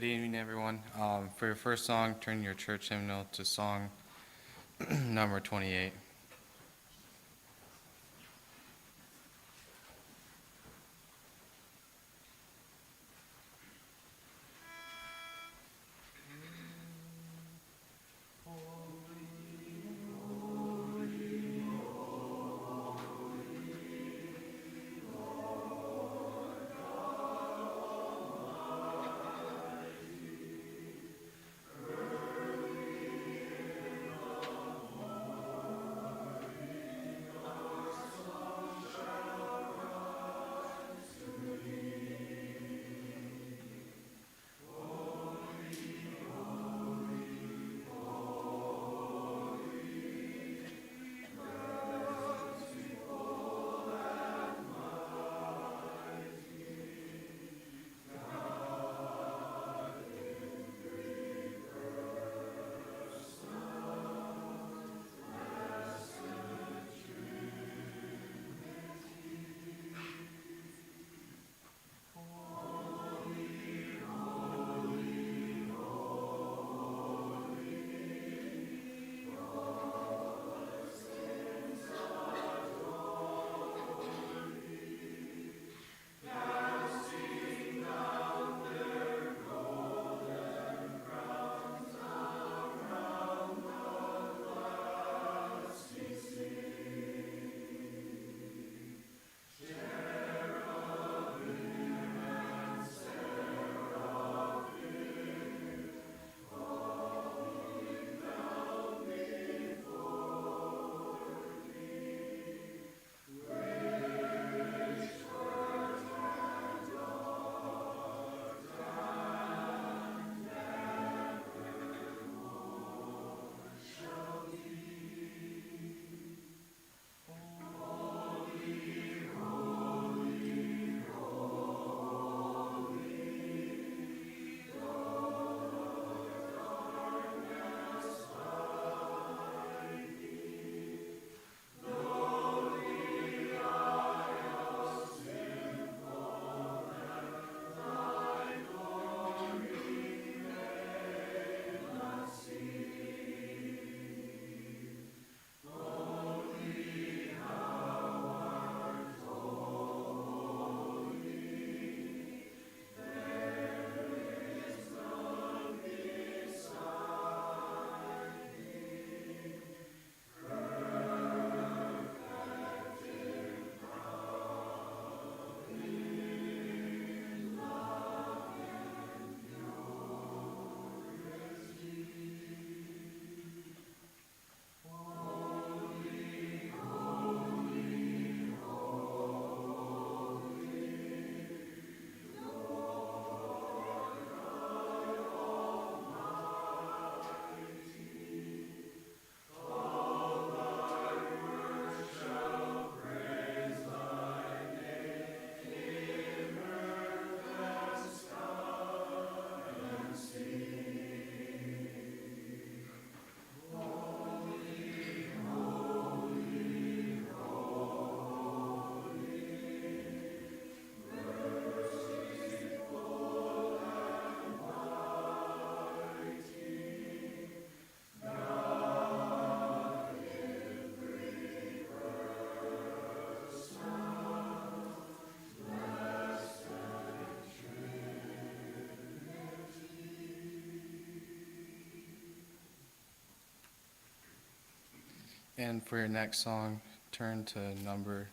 Good evening, everyone. For your first song, turn your church hymnal to song number 28. And for your next song, turn to number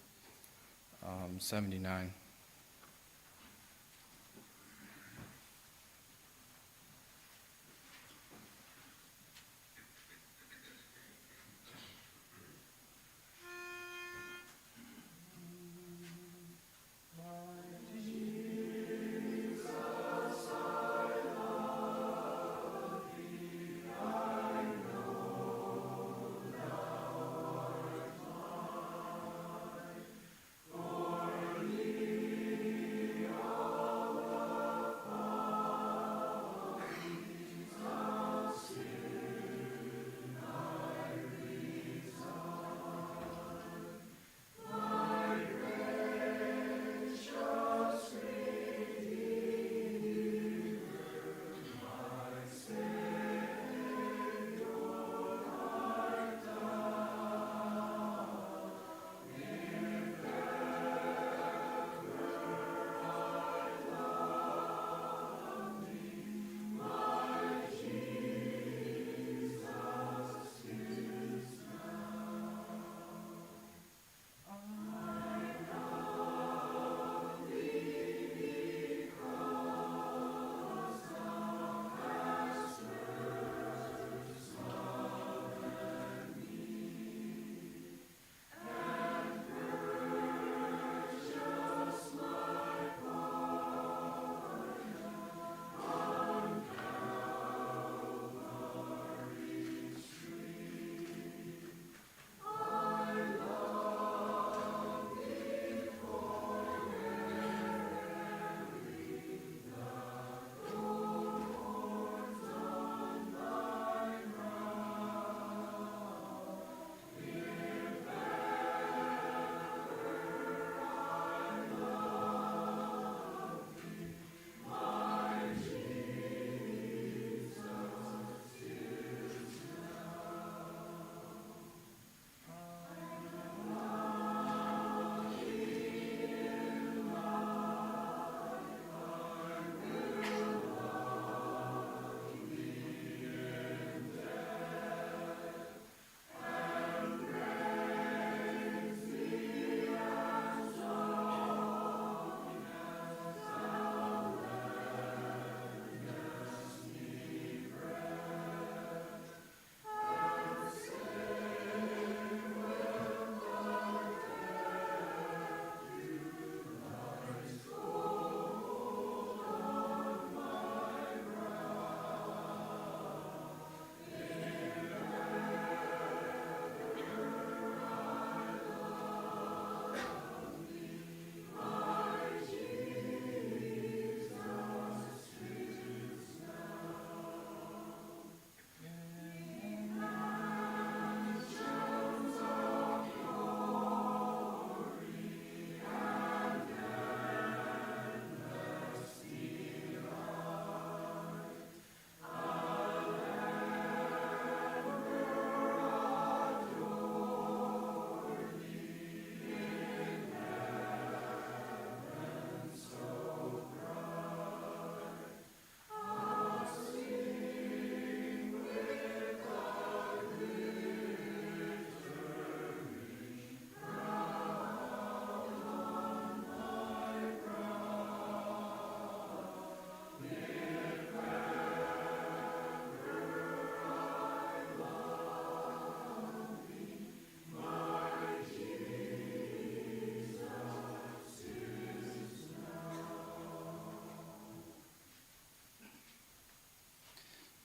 79.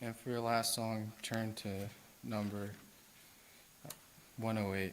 And for your last song, turn to number 108. Um,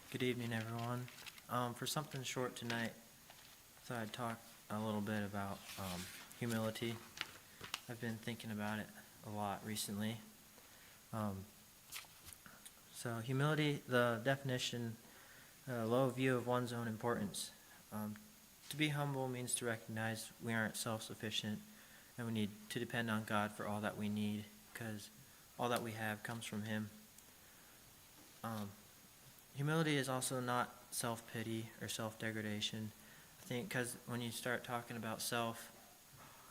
Good evening, everyone. For something short tonight, I thought I'd talk a little bit about humility. I've been thinking about it a lot recently. So humility, the definition, low view of one's own importance. To be humble means to recognize we aren't self-sufficient and we need to depend on God for all that we need, because all that we have comes from Him. Humility is also not self-pity or self-degradation. I think because when you start talking about self,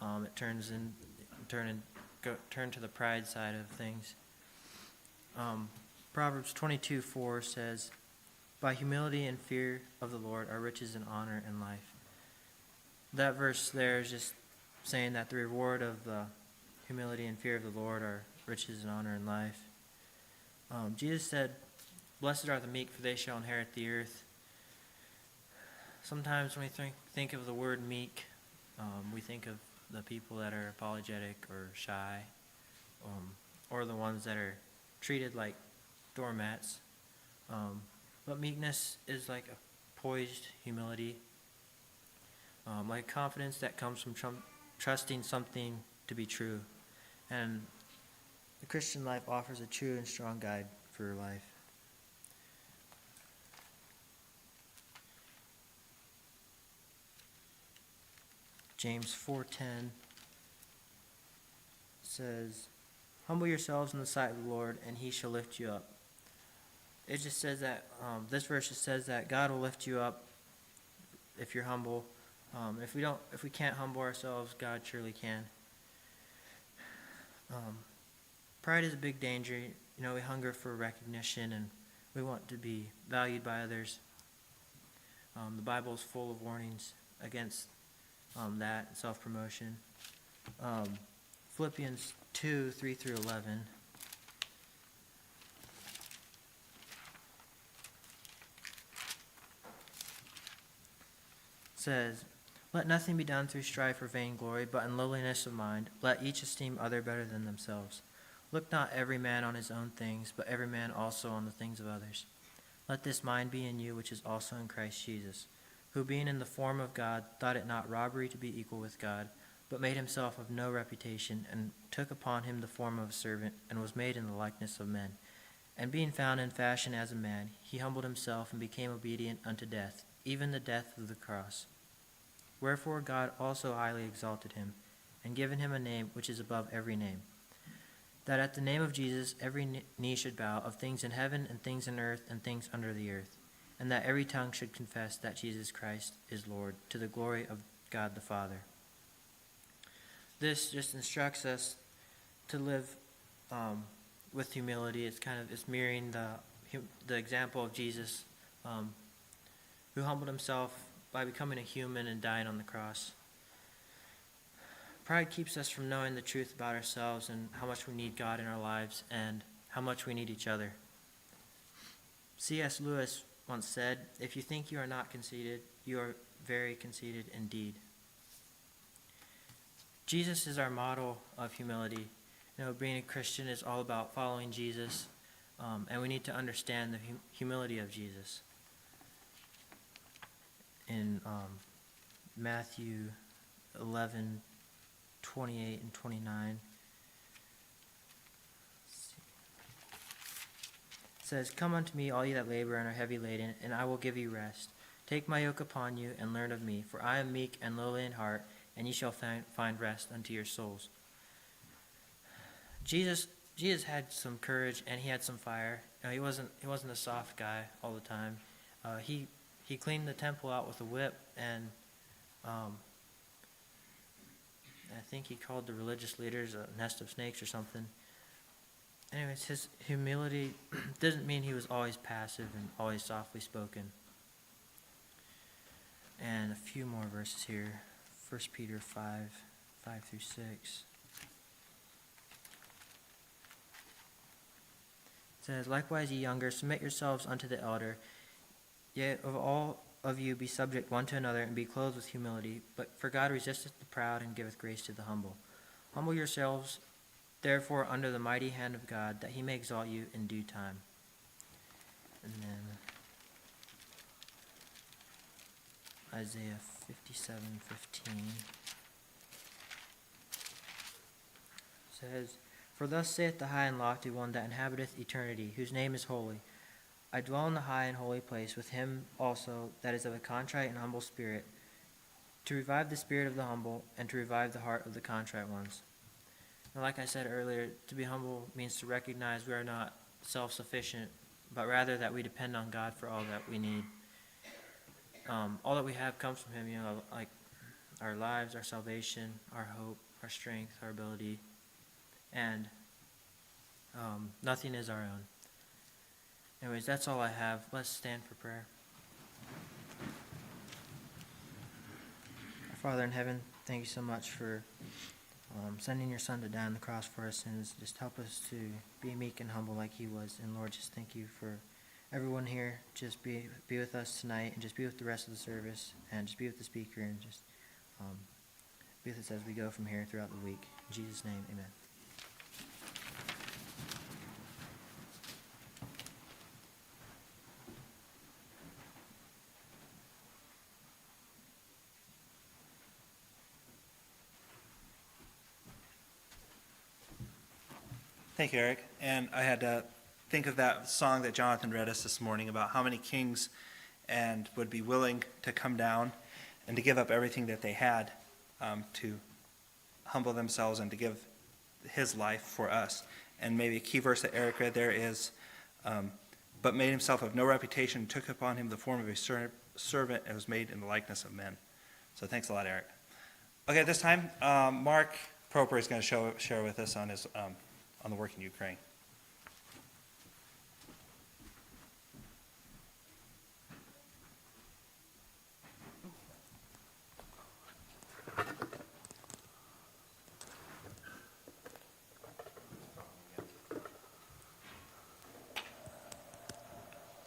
it turn to the pride side of things. Proverbs 22:4 says, "By humility and fear of the Lord are riches and honor and life." That verse there is just saying that the reward of the humility and fear of the Lord are riches and honor and life. Jesus said, "Blessed are the meek, for they shall inherit the earth." Sometimes when we think of the word meek, we think of the people that are apologetic or shy, or the ones that are treated like doormats. But meekness is like a poised humility, like confidence that comes from trusting something to be true. And the Christian life offers a true and strong guide for life. James 4:10 says, "Humble yourselves in the sight of the Lord, and he shall lift you up." It just says that, this verse just says that God will lift you up if you're humble. If we can't humble ourselves, God surely can. Pride is a big danger. We hunger for recognition, and we want to be valued by others. The Bible is full of warnings against that, self-promotion. Philippians 2:3-11 says, "Let nothing be done through strife or vainglory, but in lowliness of mind, let each esteem other better than themselves. Look not every man on his own things, but every man also on the things of others. Let this mind be in you, which is also in Christ Jesus, who being in the form of God, thought it not robbery to be equal with God, but made himself of no reputation, and took upon him the form of a servant, and was made in the likeness of men. And being found in fashion as a man, he humbled himself and became obedient unto death, even the death of the cross. Wherefore God also highly exalted him, and given him a name which is above every name, that at the name of Jesus every knee should bow, of things in heaven and things in earth and things under the earth, and that every tongue should confess that Jesus Christ is Lord, to the glory of God the Father." This just instructs us to live with humility. It's mirroring the example of Jesus, who humbled himself by becoming a human and dying on the cross. Pride keeps us from knowing the truth about ourselves and how much we need God in our lives and how much we need each other. C.S. Lewis once said, "If you think you are not conceited, you are very conceited indeed." Jesus is our model of humility. Being a Christian is all about following Jesus, and we need to understand the humility of Jesus. In Matthew 11:28 and 29, it says, "Come unto me, all ye that labor and are heavy laden, and I will give you rest. Take my yoke upon you, and learn of me, for I am meek and lowly in heart, and ye shall find rest unto your souls." Jesus had some courage, and he had some fire. He wasn't a soft guy all the time. He cleaned the temple out with a whip, and I think he called the religious leaders a nest of snakes or something. Anyways, his humility doesn't mean he was always passive and always softly spoken. And a few more verses here. 1 Peter 5:5-6. It says, "Likewise, ye younger, submit yourselves unto the elder. Yet of all of you be subject one to another, and be clothed with humility. But for God resisteth the proud, and giveth grace to the humble. Humble yourselves, therefore, under the mighty hand of God, that he may exalt you in due time." And then Isaiah 57:15 says, "For thus saith the high and lofty one that inhabiteth eternity, whose name is holy. I dwell in the high and holy place with him also that is of a contrite and humble spirit, to revive the spirit of the humble, and to revive the heart of the contrite ones." And like I said earlier, to be humble means to recognize we are not self-sufficient, but rather that we depend on God for all that we need. All that we have comes from him, like our lives, our salvation, our hope, our strength, our ability, and nothing is our own. Anyways, that's all I have. Let's stand for prayer. Our Father in heaven, thank you so much for sending your Son to die on the cross for our sins. Just help us to be meek and humble like he was. And Lord, just thank you for everyone here just be with us tonight, and just be with the rest of the service, and just be with the speaker, and just be with us as we go from here throughout the week. In Jesus' name, amen. Thank you, Eric. And I had to think of that song that Jonathan read us this morning about how many kings and would be willing to come down and to give up everything that they had to humble themselves and to give his life for us. And maybe a key verse that Eric read there is, but made himself of no reputation, took upon him the form of a servant, and was made in the likeness of men. So thanks a lot, Eric. Okay, at this time, Mark Proper is going to share with us on his on the work in Ukraine.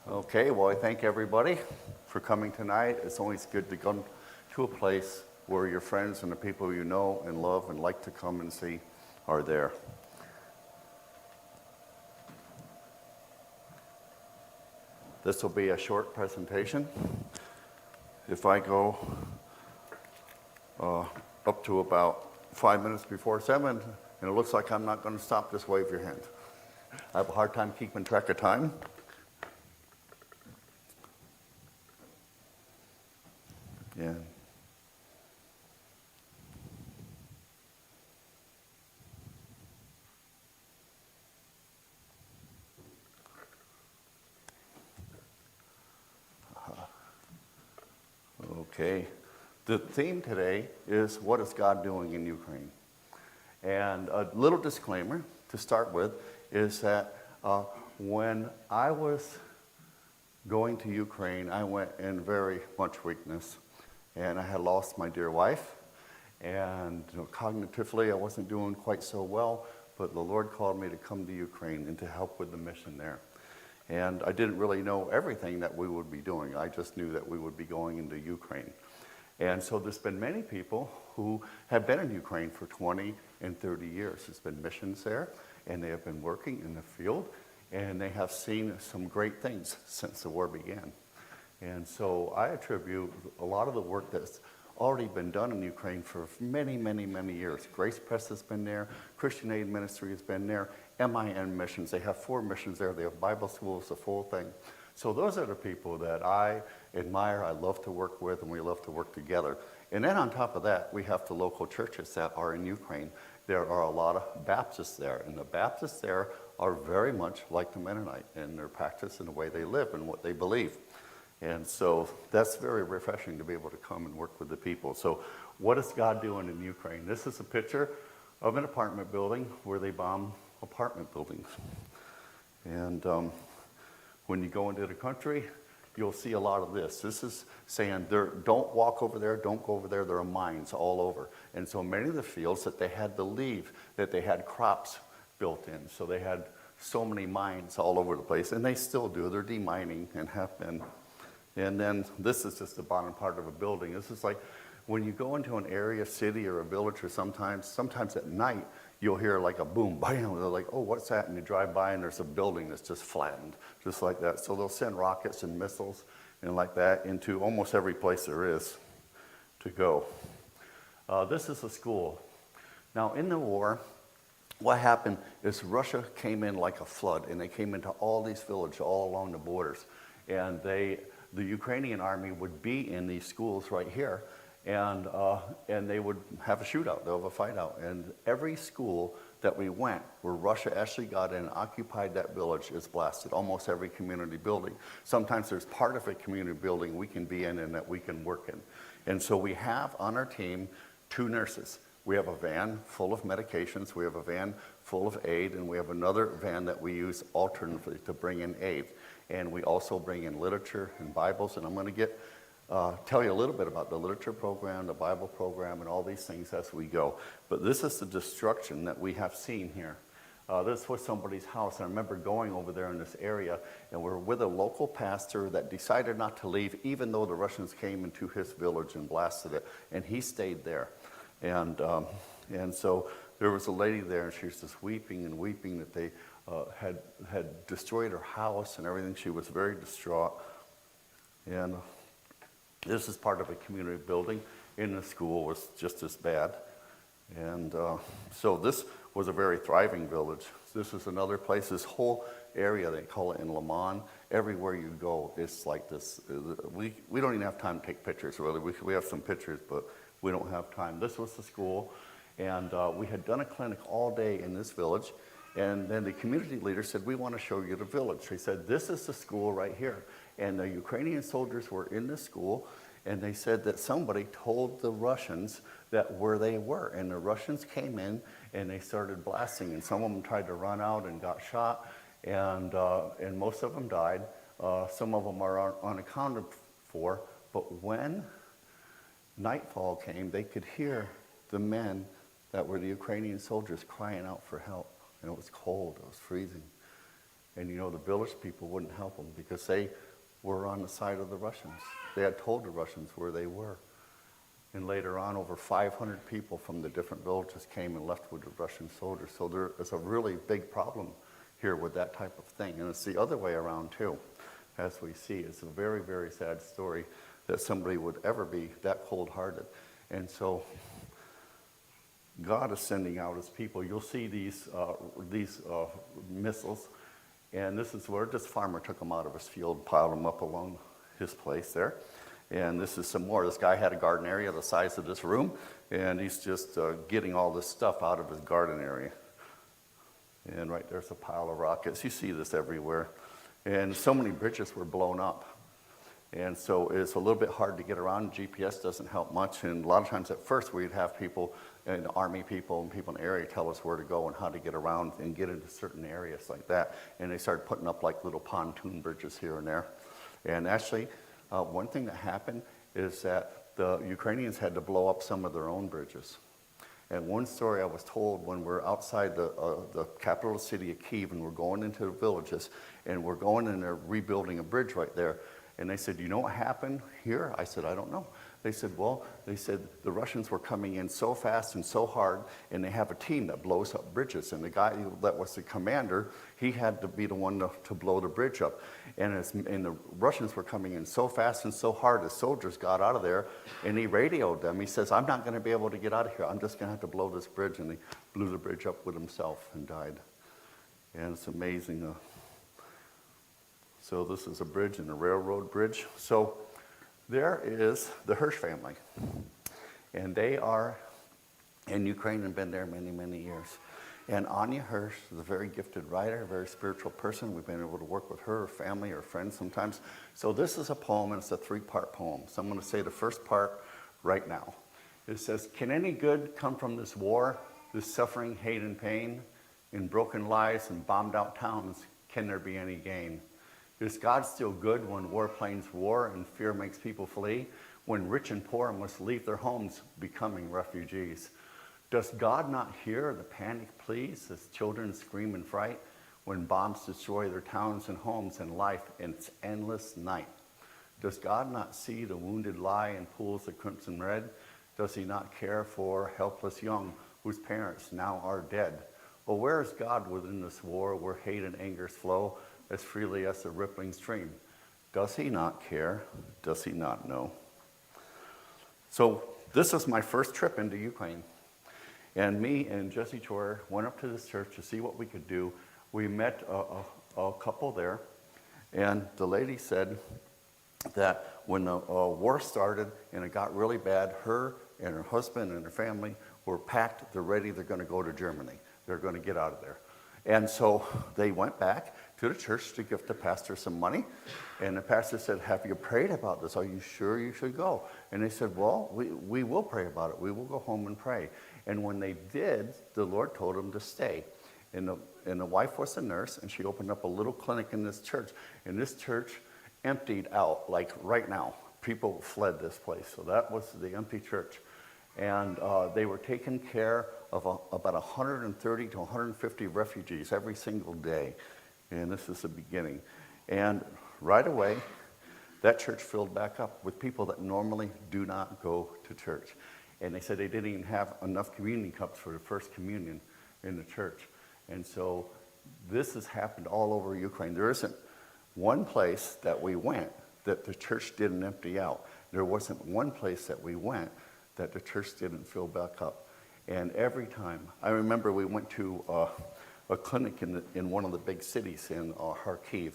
Okay, well, I thank everybody for coming tonight. It's always good to come to a place where your friends and the people you know and love and like to come and see are there. This will be a short presentation. If I go up to about 5 minutes before 7, and it looks like I'm not going to stop, just wave your hand. I have a hard time keeping track of time. Yeah. Okay. The theme today is, what is God doing in Ukraine? And a little disclaimer to start with is that when I was going to Ukraine, I went in very much weakness. And I had lost my dear wife. And cognitively, I wasn't doing quite so well. But the Lord called me to come to Ukraine and to help with the mission there. And I didn't really know everything that we would be doing. I just knew that we would be going into Ukraine. And so there's been many people who have been in Ukraine for 20 and 30 years. There's been missions there, and they have been working in the field, and they have seen some great things since the war began. And so I attribute a lot of the work that's already been done in Ukraine for many, many, many years. Grace Press has been there, Christian Aid Ministry has been there, MIN missions. They have 4 missions there. They have Bible schools, the full thing. So those are the people that I admire, I love to work with, and we love to work together. And then on top of that, we have the local churches that are in Ukraine. There are a lot of Baptists there, and the Baptists there are very much like the Mennonite in their practice and the way they live and what they believe. And so that's very refreshing to be able to come and work with the people. So what is God doing in Ukraine? This is a picture of an apartment building where they bomb apartment buildings. And when you go into the country, you'll see a lot of this. This is saying, don't walk over there, don't go over there. There are mines all over. And so many of the fields that they had to leave, that they had crops built in. So they had so many mines all over the place, and they still do. They're demining and have been. And then this is just the bottom part of a building. This is like when you go into an area, city, or a village, or sometimes at night, you'll hear like a boom, bam. They're like, oh, what's that? And you drive by and there's a building that's just flattened, just like that. So they'll send rockets and missiles and like that into almost every place there is to go. This is a school. Now, in the war, what happened is Russia came in like a flood, and they came into all these villages all along the borders. And the Ukrainian army would be in these schools right here, and they would have a shootout. They'll have a fight out. And every school that we went, where Russia actually got in and occupied that village, is blasted. Almost every community building. Sometimes there's part of a community building we can be in and that we can work in. And so we have on our team 2 nurses. We have a van full of medications, we have a van full of aid, and we have another van that we use alternately to bring in aid. And we also bring in literature and Bibles, and I'm going to tell you a little bit about the literature program, the Bible program, and all these things as we go. But this is the destruction that we have seen here. This was somebody's house, and I remember going over there in this area, and we're with a local pastor that decided not to leave, even though the Russians came into his village and blasted it, and he stayed there. And so there was a lady there, and she was just weeping and weeping that they had destroyed her house and everything. She was very distraught. And this is part of a community building in the school, was just as bad. And so this was a very thriving village. This is another place, this whole area, they call it in Le Mans. Everywhere you go, it's like this. We don't even have time to take pictures, really. We have some pictures, but we don't have time. This was the school, and we had done a clinic all day in this village, and then the community leader said, we want to show you the village. They said, this is the school right here. And the Ukrainian soldiers were in this school, and they said that somebody told the Russians that where they were. And the Russians came in, and they started blasting, and some of them tried to run out and got shot, and most of them died. Some of them are unaccounted for. But when nightfall came, they could hear the men that were the Ukrainian soldiers crying out for help. And it was cold, it was freezing. And the village people wouldn't help them because they were on the side of the Russians. They had told the Russians where they were. And later on, over 500 people from the different villages came and left with the Russian soldiers. So there is a really big problem here with that type of thing. And it's the other way around too, as we see. It's a very, very sad story that somebody would ever be that cold-hearted. And so God is sending out his people. You'll see these missiles. And this is where this farmer took them out of his field, piled them up along his place there. And this is some more. This guy had a garden area the size of this room, and he's just getting all this stuff out of his garden area. And right there's a pile of rockets. You see this everywhere. And so many bridges were blown up. And so it's a little bit hard to get around. GPS doesn't help much. And a lot of times at first we'd have people, and army people and people in the area tell us where to go and how to get around and get into certain areas like that. And they started putting up like little pontoon bridges here and there. And actually, one thing that happened is that the Ukrainians had to blow up some of their own bridges. And one story I was told when we're outside the capital city of Kyiv and we're going into the villages and we're going and they're rebuilding a bridge right there. And they said, you know what happened here? I said, I don't know. They said, the Russians were coming in so fast and so hard, and they have a team that blows up bridges. And the guy that was the commander, he had to be the one to blow the bridge up. And the Russians were coming in so fast and so hard, the soldiers got out of there, and he radioed them. He says, I'm not going to be able to get out of here. I'm just going to have to blow this bridge. And he blew the bridge up with himself and died. And it's amazing. So this is a bridge and a railroad bridge. So there is the Hirsch family. And they are in Ukraine and been there many, many years. And Anya Hirsch is a very gifted writer, a very spiritual person. We've been able to work with her family or friends sometimes. So this is a poem, and it's a 3-part poem. So I'm going to say the first part right now. It says, can any good come from this war, this suffering, hate, and pain? In broken lives and bombed out towns, can there be any gain? Is God still good when warplanes war and fear makes people flee? When rich and poor must leave their homes, becoming refugees? Does God not hear the panic pleas as children scream in fright? When bombs destroy their towns and homes and life in its endless night? Does God not see the wounded lie in pools of crimson red? Does he not care for helpless young whose parents now are dead? Well, where is God within this war where hate and anger flow as freely as the rippling stream? Does he not care? Does he not know? So this is my first trip into Ukraine. And me and Jesse Chor went up to this church to see what we could do. We met a couple there, and the lady said that when the war started and it got really bad, her and her husband and her family were packed. They're ready. They're going to go to Germany. They're going to get out of there. And so they went back to the church to give the pastor some money. And the pastor said, have you prayed about this? Are you sure you should go? And they said, well, we will pray about it. We will go home and pray. And when they did, the Lord told them to stay. And the wife was a nurse, and she opened up a little clinic in this church. And this church emptied out, like right now. People fled this place. So that was the empty church. And they were taking care of about 130 to 150 refugees every single day. And this is the beginning. And right away, that church filled back up with people that normally do not go to church. And they said they didn't even have enough communion cups for the first communion in the church. And so this has happened all over Ukraine. There isn't one place that we went that the church didn't empty out. There wasn't one place that we went that the church didn't fill back up. And every time, I remember we went to a clinic in one of the big cities in Kharkiv.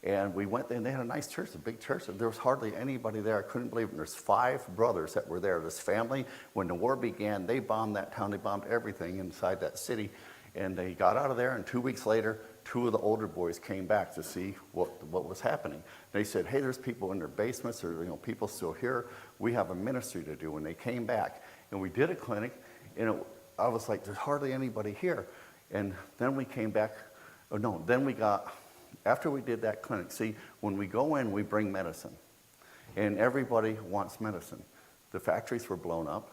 And we went there, and they had a nice church, a big church. And there was hardly anybody there. I couldn't believe it. And there's 5 brothers that were there. This family, when the war began, they bombed that town. They bombed everything inside that city. And they got out of there, and 2 weeks later, 2 of the older boys came back to see what was happening. They said, hey, there's people in their basements, or people still here. We have a ministry to do. And they came back, and we did a clinic, and I was like, there's hardly anybody here. And then we came back. After we did that clinic, see, when we go in, we bring medicine. And everybody wants medicine. The factories were blown up.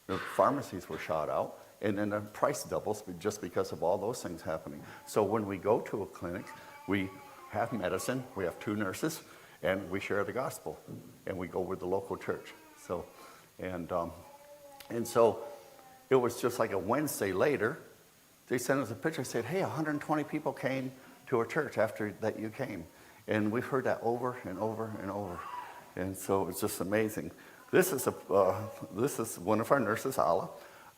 The pharmacies were shot out. And then the price doubles just because of all those things happening. So when we go to a clinic, we have medicine, we have 2 nurses, and we share the gospel. And we go with the local church. So it was just like a Wednesday later, they sent us a picture and said, hey, 120 people came to our church after that you came. And we've heard that over and over and over. And so it's just amazing. This is one of our nurses, Alla.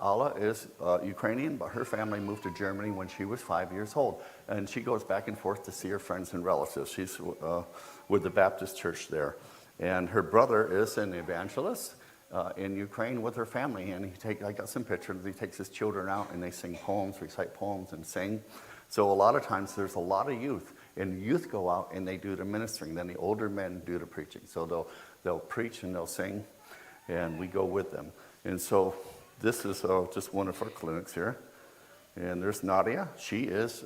Alla is Ukrainian, but her family moved to Germany when she was 5 years old. And she goes back and forth to see her friends and relatives. She's with the Baptist church there. And her brother is an evangelist in Ukraine with her family. And I got some pictures. He takes his children out and they sing poems, recite poems and sing. So a lot of times there's a lot of youth. And youth go out and they do the ministering. Then the older men do the preaching. So they'll preach and they'll sing. And we go with them. And so this is just one of our clinics here. And there's Nadia. She is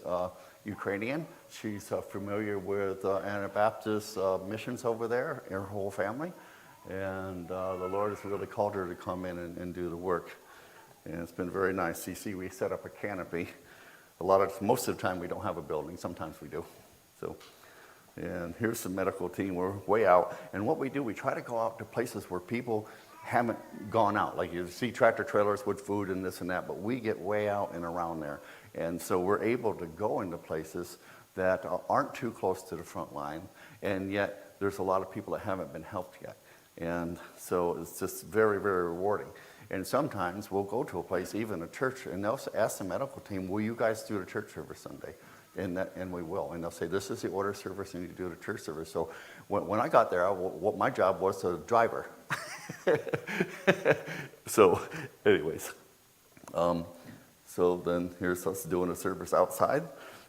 Ukrainian. She's familiar with Anabaptist missions over there, her whole family. And the Lord has really called her to come in and do the work. And it's been very nice. You see, we set up a canopy. Most of the time we don't have a building. Sometimes we do. And here's the medical team. We're way out. And what we do, we try to go out to places where people haven't gone out. Like you see tractor trailers with food and this and that, but we get way out and around there. And so we're able to go into places that aren't too close to the front line, and yet there's a lot of people that haven't been helped yet. And so it's just very, very rewarding. And sometimes we'll go to a place, even a church, and they'll ask the medical team, will you guys do the church service Sunday? And we will. And they'll say, this is the order service, and you do the church service. So when I got there, what my job was a driver. So anyways, so then here's us doing a service outside.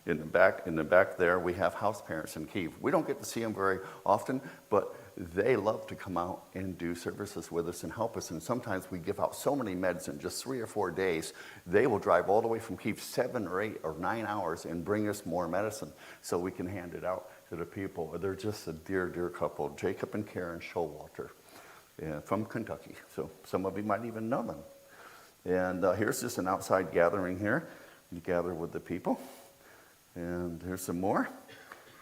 In the back there, we have house parents in Kyiv. We don't get to see them very often, but they love to come out and do services with us and help us. And sometimes we give out so many meds in just 3 or 4 days. They will drive all the way from Kyiv 7 or 8 or 9 hours and bring us more medicine so we can hand it out to the people. They're just a dear, dear couple, Jacob and Karen Showalter, from Kentucky. So some of you might even know them. And here's just an outside gathering here. You gather with the people. And here's some more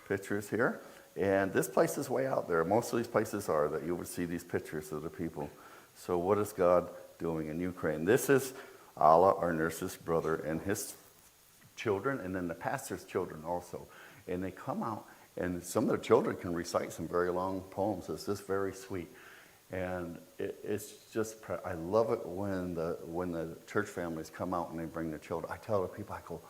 pictures here. And this place is way out there. Most of these places are that you would see these pictures of the people. So what is God doing in Ukraine? This is Allah, our nurse's brother, and his children, and then the pastor's children also. And they come out, and some of the children can recite some very long poems. It's just very sweet. And it's just, I love it when the church families come out and they bring their children. I tell the people, I go,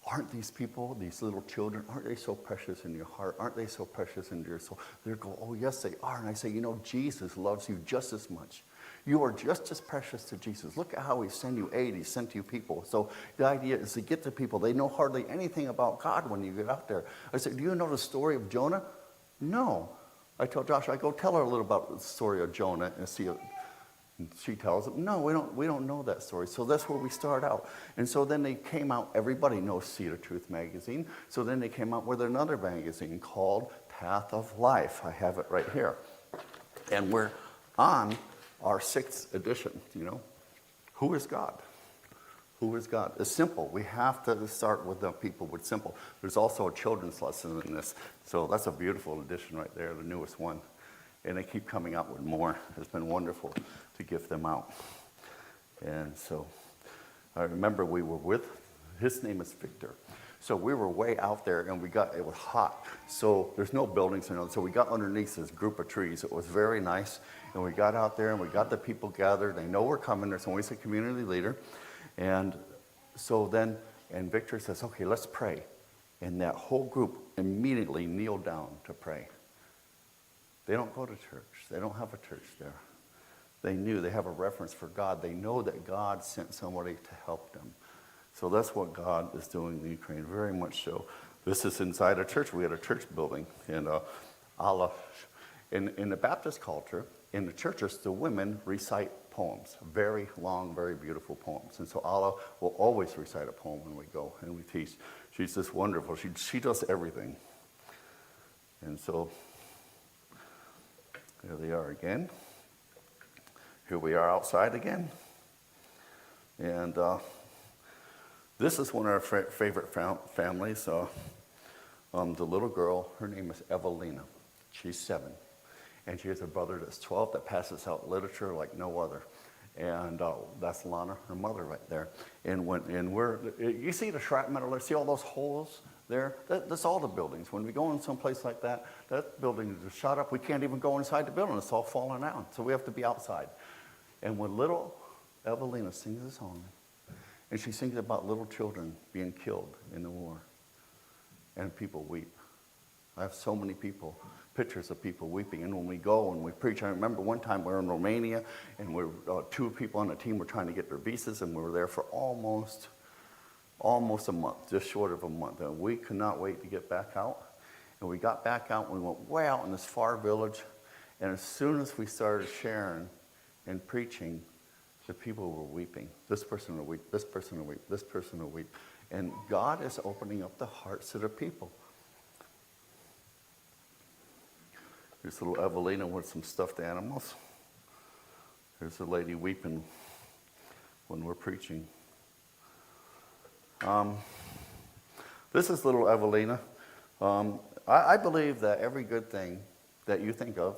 aren't these people, these little children, aren't they so precious in your heart? Aren't they so precious in your soul? They go, oh, yes, they are. And I say, Jesus loves you just as much. You are just as precious to Jesus. Look at how he sent you aid. He sent you people. So the idea is to get to people. They know hardly anything about God when you get out there. I said, do you know the story of Jonah? No. I told Josh, I go tell her a little about the story of Jonah and see. She tells them, no, we don't know that story. So that's where we start out. And so then they came out, everybody knows Seed of Truth magazine. So then they came out with another magazine called Path of Life. I have it right here. And we're on our 6th edition, who is God? Who is God? It's simple. We have to start with the people with simple. There's also a children's lesson in this. So that's a beautiful addition right there, the newest one. And they keep coming out with more. It's been wonderful to give them out. And so I remember we were with, his name is Victor. So we were way out there and it was hot. So there's no buildings, so we got underneath this group of trees. It was very nice. And we got out there and we got the people gathered. They know we're coming. There's always a community leader. And so then, and Victor says, okay, let's pray. And that whole group immediately kneeled down to pray. They don't go to church. They don't have a church there. They knew they have a reference for God. They know that God sent somebody to help them. So that's what God is doing in Ukraine, very much so. This is inside a church. We had a church building. And in the Baptist culture, in the churches, the women recite poems, very long, very beautiful poems. And so Allah will always recite a poem when we go and we teach. She's just wonderful. She does everything. And so here they are again. Here we are outside again. And this is one of our favorite families. The little girl, her name is Evelina. She's 7. And she has a brother that's 12 that passes out literature like no other. And that's Lana, her mother right there. And you see the scrap metal there, see all those holes there? That's all the buildings. When we go in someplace like that, that building is shot up. We can't even go inside the building. It's all falling out. So we have to be outside. And when little Evelina sings a song, and she sings about little children being killed in the war, and people weep. I have so many pictures of people weeping. And when we go and we preach, I remember one time we were in Romania, and two people on the team were trying to get their visas, and we were there for almost a month, just short of a month. And we could not wait to get back out. And we got back out, and we went way out in this far village. And as soon as we started sharing and preaching, the people were weeping. This person will weep, this person will weep, this person will weep. And God is opening up the hearts of the people. Here's little Evelina with some stuffed animals. Here's a lady weeping when we're preaching. This is little Evelina. I believe that every good thing that you think of,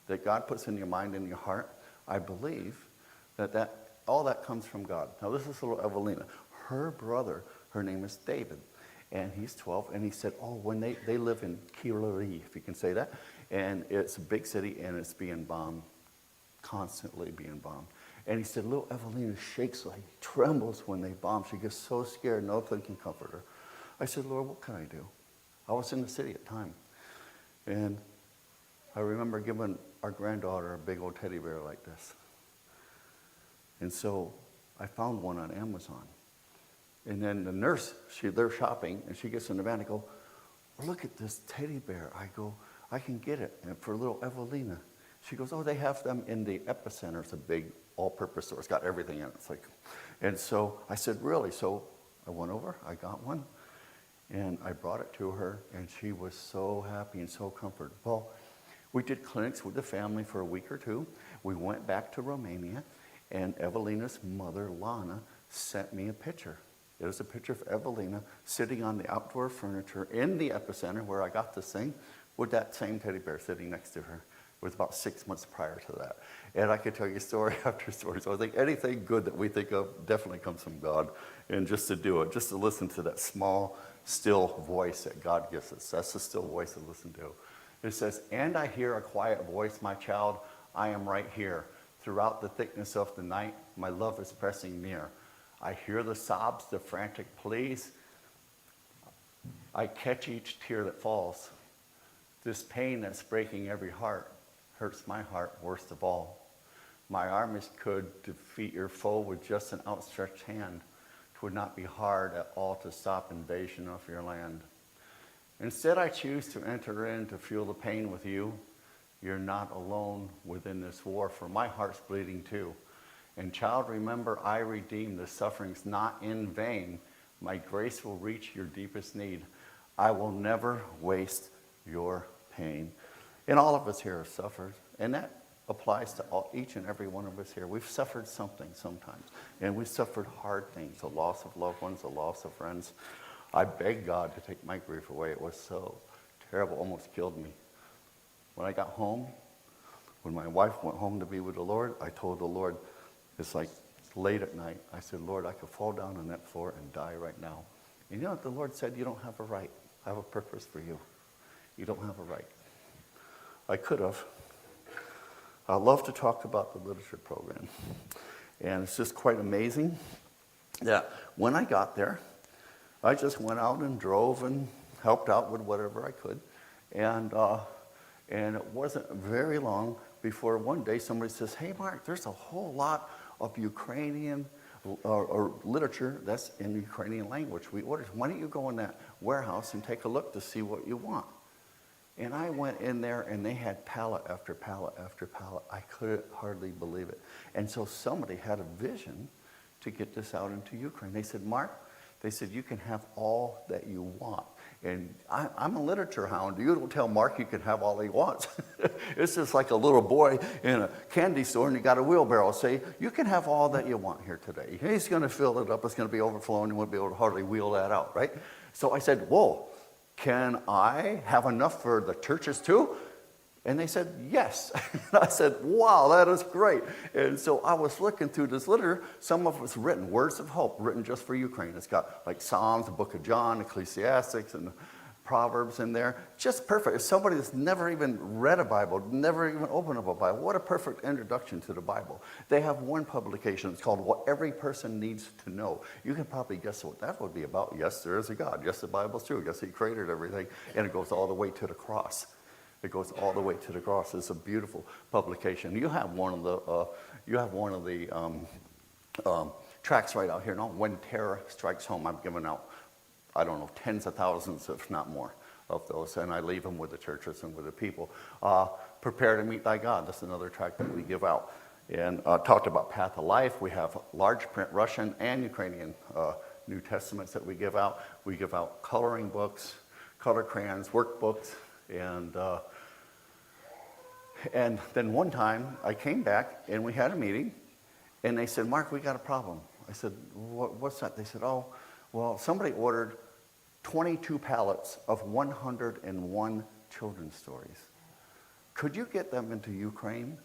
that God puts in your mind and your heart, I believe that all that comes from God. Now this is little Evelina. Her brother, her name is David, and he's 12, and he said, when they live in Kilari, if you can say that, and it's a big city, and it's being bombed, constantly being bombed. And he said, little Evelina shakes like, trembles when they bomb. She gets so scared, nothing can comfort her. I said, Lord, what can I do? I was in the city at the time. And I remember giving our granddaughter a big old teddy bear like this. And so I found one on Amazon. And then the nurse, they're shopping, and she gets in the van and go, look at this teddy bear. I go, I can get it for little Evelina. She goes, they have them in the Epicenter. It's a big all-purpose store. It's got everything in it. It's like, and so I said, really? So I went over, I got one, and I brought it to her, and she was so happy and so comforted. Well, we did clinics with the family for a week or two. We went back to Romania, and Evelina's mother, Lana, sent me a picture. It was a picture of Evelina sitting on the outdoor furniture in the Epicenter where I got this thing with that same teddy bear sitting next to her. It was about 6 months prior to that. And I could tell you story after story. So I think anything good that we think of definitely comes from God. And just to do it, just to listen to that small, still voice that God gives us. That's the still voice to listen to. It says, and I hear a quiet voice, my child, I am right here. Throughout the thickness of the night, my love is pressing near. I hear the sobs, the frantic pleas. I catch each tear that falls. This pain that's breaking every heart hurts my heart worst of all. My armies could defeat your foe with just an outstretched hand. 'Twould not be hard at all to stop invasion of your land. Instead, I choose to enter in to feel the pain with you. You're not alone within this war, for my heart's bleeding too. And child, remember, I redeem the sufferings not in vain. My grace will reach your deepest need. I will never waste your pain. And all of us here have suffered. And that applies to each and every one of us here. We've suffered something sometimes, and we've suffered hard things, the loss of loved ones, the loss of friends. I begged God to take my grief away. It was so terrible, almost killed me. When I got home, when my wife went home to be with the Lord, I told the Lord, it's like late at night, I said, Lord, I could fall down on that floor and die right now. And you know what the Lord said? You don't have a right. I have a purpose for you. You don't have a right. I could have. I love to talk about the literature program. And it's just quite amazing that when I got there, I just went out and drove and helped out with whatever I could. And it wasn't very long before one day somebody says, hey, Mark, there's a whole lot of Ukrainian or literature that's in the Ukrainian language we ordered. Why don't you go in that warehouse and take a look to see what you want? And I went in there, and they had pallet after pallet after pallet. I couldn't hardly believe it. And so somebody had a vision to get this out into Ukraine. They said, Mark, they said, you can have all that you want. And I'm a literature hound. You don't tell Mark you can have all he wants. It's just like a little boy in a candy store, and you got a wheelbarrow. Say, you can have all that you want here today. He's going to fill it up. It's going to be overflowing. You won't be able to hardly wheel that out, right? So I said, whoa, can I have enough for the churches too? And they said, yes. And I said, wow, that is great. And so I was looking through this literature. Some of it's written, words of hope, written just for Ukraine. It's got like Psalms, the book of John, Ecclesiastics, and Proverbs in there. Just perfect. If somebody that's never even read a Bible, never even opened up a Bible, what a perfect introduction to the Bible. They have one publication. It's called What Every Person Needs to Know. You can probably guess what that would be about. Yes, there is a God. Yes, the Bible's true. Yes, he created everything. And it goes all the way to the cross. It goes all the way to the cross. It's a beautiful publication. You have one of the tracts right out here. No, When Terror Strikes Home. I've given out, I don't know, tens of thousands, if not more, of those, and I leave them with the churches and with the people. Prepare to Meet Thy God. That's another tract that we give out. And talked about Path of Life. We have large print Russian and Ukrainian New Testaments that we give out. We give out coloring books, color crayons, workbooks. And then one time I came back and we had a meeting, and they said, Mark, we got a problem. I said, what's that? They said, oh, well, somebody ordered 22 pallets of 101 children's stories. Could you get them into Ukraine?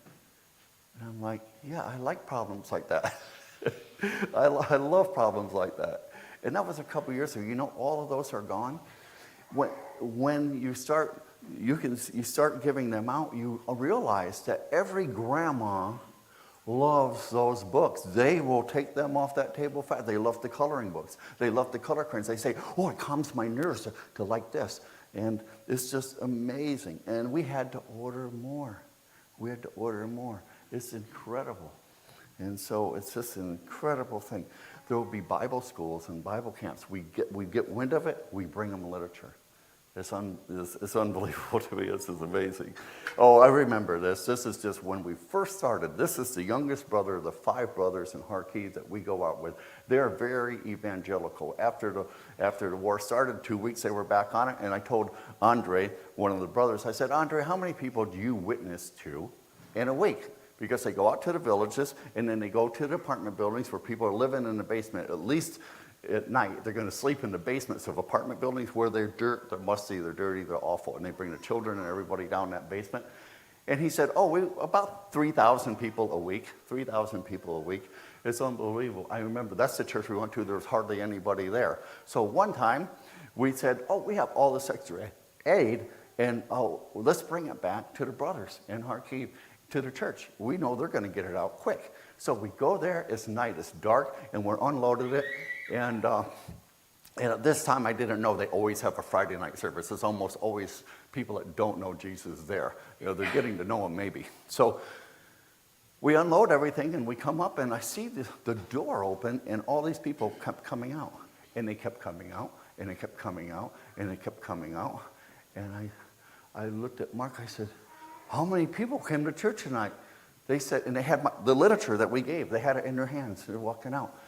And I'm like, yeah, I like problems like that. I love problems like that. And that was a couple years ago. You know, all of those are gone. When you start giving them out, you realize that every grandma loves those books. They will take them off that table fast. They love the coloring books. They love the color crayons. They say, oh, it calms my nerves to like this. And it's just amazing. And we had to order more. It's incredible. And so it's just an incredible thing. There will be Bible schools and Bible camps. We get wind of it, we bring them literature. It's unbelievable to me. This is amazing. Oh, I remember this. This is just when we first started. This is the youngest brother of the 5 brothers in Kharkiv that we go out with. They're very evangelical. After the war started, 2 weeks they were back on it, and I told Andre, one of the brothers, I said, Andre, how many people do you witness to in a week? Because they go out to the villages, and then they go to the apartment buildings where people are living in the basement. At least at night, they're going to sleep in the basements of apartment buildings where they're dirt, they're musty, they're dirty, they're awful. And they bring the children and everybody down that basement. And he said, about 3,000 people a week. 3,000 people a week. It's unbelievable. I remember that's the church we went to. There was hardly anybody there. So one time we said, we have all this extra aid, and let's bring it back to the brothers in Kharkiv, to the church. We know they're going to get it out quick. So we go there. It's night. It's dark, and we're unloaded it. And at this time, I didn't know they always have a Friday night service. There's almost always people that don't know Jesus there. They're getting to know him maybe. So we unload everything, and we come up, and I see the door open, and all these people kept coming out. And they kept coming out, and they kept coming out, and they kept coming out. And I looked at Mark. I said, how many people came to church tonight? They said, and they had the literature that we gave. They had it in their hands. They were walking out.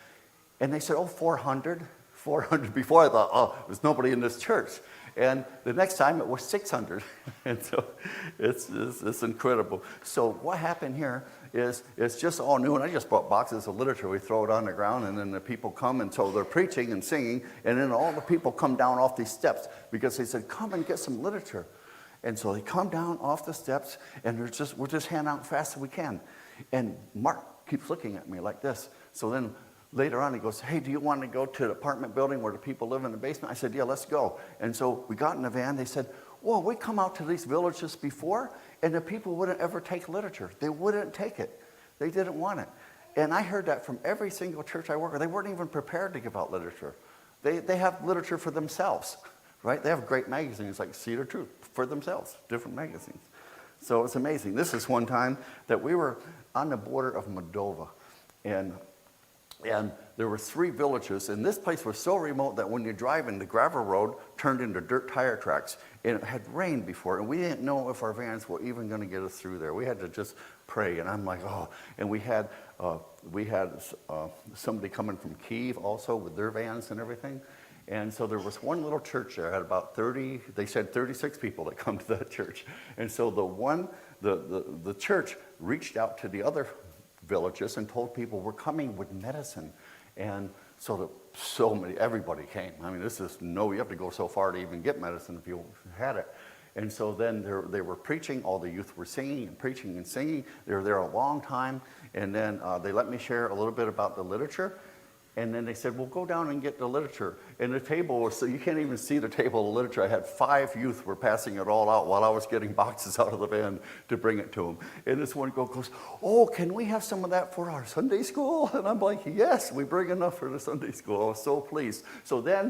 And they said, 400, 400. Before I thought, oh, there's nobody in this church. And the next time it was 600. And so it's incredible. So what happened here is it's just all new. And I just brought boxes of literature. We throw it on the ground, and then the people come. And so they're preaching and singing. And then all the people come down off these steps because they said, come and get some literature. And so they come down off the steps, and we're just handing out fast as we can. And Mark keeps looking at me like this. So then later on, he goes, hey, do you want to go to the apartment building where the people live in the basement? I said, yeah, let's go. And so we got in the van. They said, well, we come out to these villages before, and the people wouldn't ever take literature. They wouldn't take it. They didn't want it. And I heard that from every single church I work with. They weren't even prepared to give out literature. They have literature for themselves, right? They have great magazines like Cedar Truth for themselves, different magazines. So it's amazing. This is one time that we were on the border of Moldova, and there were 3 villages, and this place was so remote that when you're driving, the gravel road turned into dirt tire tracks, and it had rained before, and we didn't know if our vans were even going to get us through there. We had to just pray, and I'm like, oh. And we had somebody coming from Kyiv also with their vans and everything. And so there was one little church there, had about 30, they said 36 people that come to that church. And so the church reached out to the other villages and told people, we're coming with medicine. And so everybody came. I mean, you have to go so far to even get medicine if you had it. And so then they were preaching, all the youth were singing and preaching and singing. They were there a long time. And then they let me share a little bit about the literature. And then they said, well, go down and get the literature. And the table was, so you can't even see the table of literature. I had 5 youth were passing it all out while I was getting boxes out of the van to bring it to them. And this one girl goes, oh, can we have some of that for our Sunday school? And I'm like, yes, we bring enough for the Sunday school. I was so pleased. So then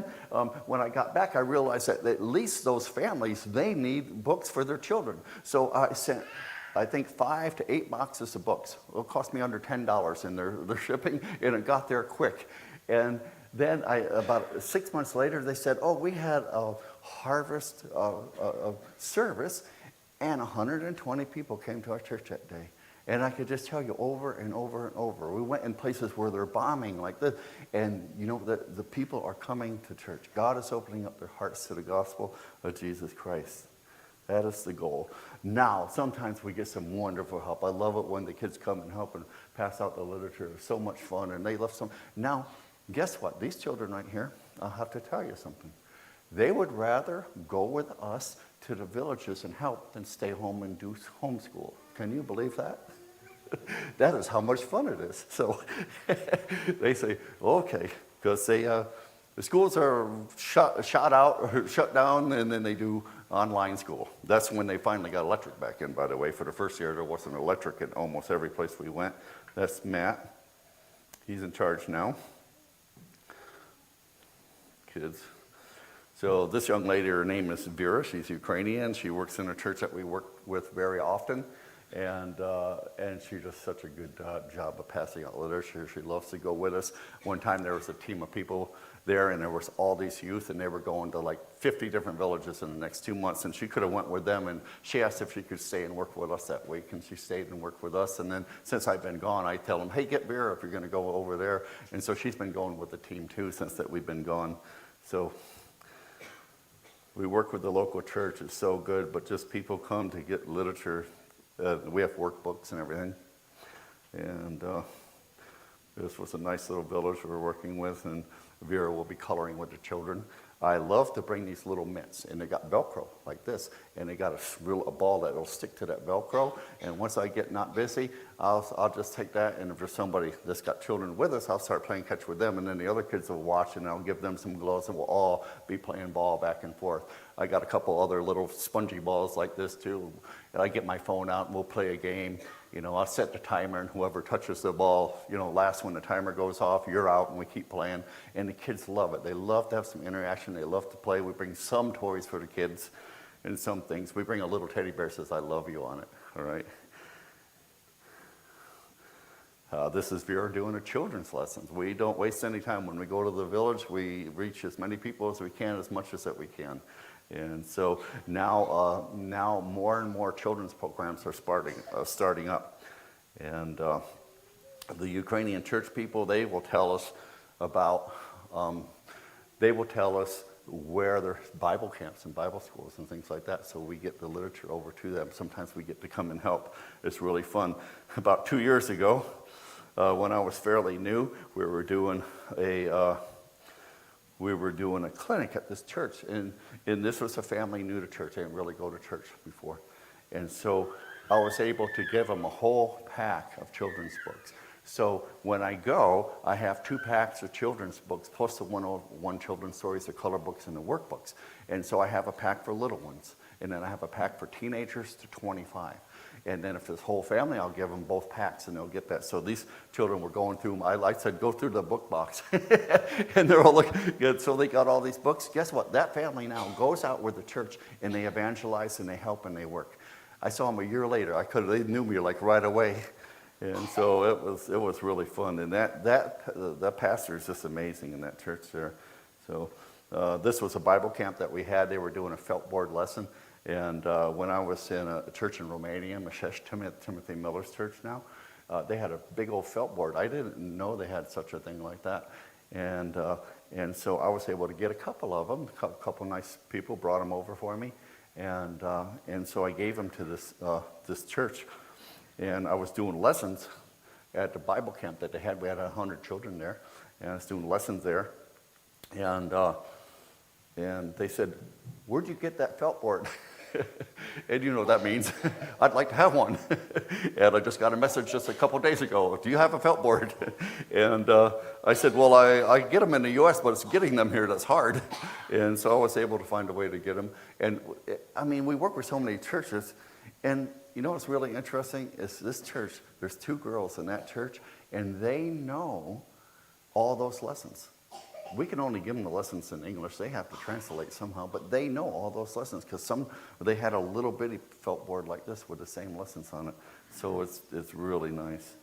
when I got back, I realized that at least those families, they need books for their children. So I sent, I think 5 to 8 boxes of books. It'll cost me under $10 in their shipping, and it got there quick. And then about 6 months later, they said, oh, we had a harvest service, and 120 people came to our church that day. And I could just tell you over and over and over. We went in places where they're bombing like this, and you know, the people are coming to church. God is opening up their hearts to the gospel of Jesus Christ. That is the goal. Now, sometimes we get some wonderful help. I love it when the kids come and help and pass out the literature. It's so much fun, and they love some. Now, guess what? These children right here, I'll have to tell you something. They would rather go with us to the villages and help than stay home and do homeschool. Can you believe that? That is how much fun it is. So they say, okay, because the schools are shut out or shut down, and then they do online school. That's when they finally got electric back in, by the way. For the first year, there wasn't electric in almost every place we went. That's Matt. He's in charge now. Kids. So this young lady, her name is Vera. She's Ukrainian. She works in a church that we work with very often. And she does such a good job of passing out literature. She loves to go with us. One time there was a team of people there, and there was all these youth, and they were going to like 50 different villages in the next 2 months, and she could have went with them, and she asked if she could stay and work with us that week, and she stayed and worked with us. And then since I've been gone, I tell them, hey, get Vera if you're going to go over there. And so she's been going with the team too since that we've been gone. So we work with the local church. It's so good, but just people come to get literature. We have workbooks and everything. And this was a nice little village we're working with, and Vera will be coloring with the children. I love to bring these little mitts, and they got Velcro like this, and they got a ball that will stick to that Velcro. And once I get not busy, I'll just take that, and if there's somebody that's got children with us, I'll start playing catch with them, and then the other kids will watch, and I'll give them some gloves, and we'll all be playing ball back and forth. I got a couple other little spongy balls like this too, and I get my phone out, and we'll play a game. You know, I'll set the timer, and whoever touches the ball, you know, last when the timer goes off, you're out, and we keep playing. And the kids love it. They love to have some interaction. They love to play. We bring some toys for the kids and some things. We bring a little teddy bear that says, I love you on it, all right? This is Vera doing a children's lessons. We don't waste any time. When we go to the village, we reach as many people as we can, as much as that we can. And so now more and more children's programs are starting up. And the Ukrainian church people, they will tell us about they will tell us where there's Bible camps and Bible schools and things like that, so we get the literature over to them. Sometimes we get to come and help. It's really fun. About 2 years ago, when I was fairly new, we were doing a clinic at this church, and this was a family new to church. They didn't really go to church before. And so I was able to give them a whole pack of children's books. So when I go, I have 2 packs of children's books, plus the 101 children's stories, the color books, and the workbooks. And so I have a pack for little ones, and then I have a pack for teenagers to 25. And then if it's whole family, I'll give them both packs, and they'll get that. So these children were going through them. I said, go through the book box. And they're all looking good. So they got all these books. Guess what? That family now goes out with the church, and they evangelize, and they help, and they work. I saw them a year later. They knew me like right away. And so it was really fun. And that pastor is just amazing in that church there. So this was a Bible camp that we had. They were doing a felt board lesson. And when I was in a church in Romania, Mashesh Timothy Miller's church now, they had a big old felt board. I didn't know they had such a thing like that. And so I was able to get a couple of them. A couple nice people brought them over for me. And so I gave them to this church. And I was doing lessons at the Bible camp that they had. We had 100 children there, and I was doing lessons there. And they said, "Where'd you get that felt board?" And you know what that means. I'd like to have one. And I just got a message just a couple days ago. Do you have a felt board? And I said, well, I get them in the U.S., but it's getting them here that's hard. And so I was able to find a way to get them. And I mean, we work with so many churches. And you know what's really interesting is this church, there's 2 girls in that church, and they know all those lessons. We can only give them the lessons in English. They have to translate somehow, but they know all those lessons because they had a little bitty felt board like this with the same lessons on it. So it's really nice.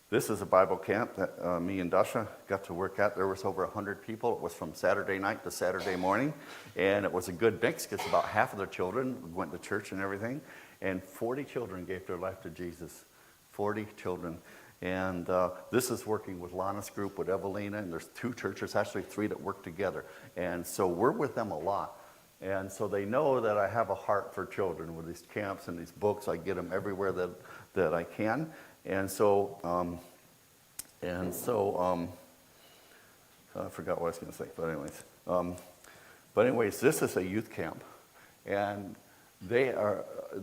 This is a Bible camp that me and Dasha got to work at. There was over 100 people. It was from Saturday night to Saturday morning, and it was a good mix because about half of the children went to church and everything, and 40 children gave their life to Jesus. 40 children. And this is working with Lana's group, with Evelina, and there's 2 churches, actually 3 that work together. And so we're with them a lot. And so they know that I have a heart for children with these camps and these books. I get them everywhere that I can. And so I forgot what I was going to say, but anyways, this is a youth camp. And they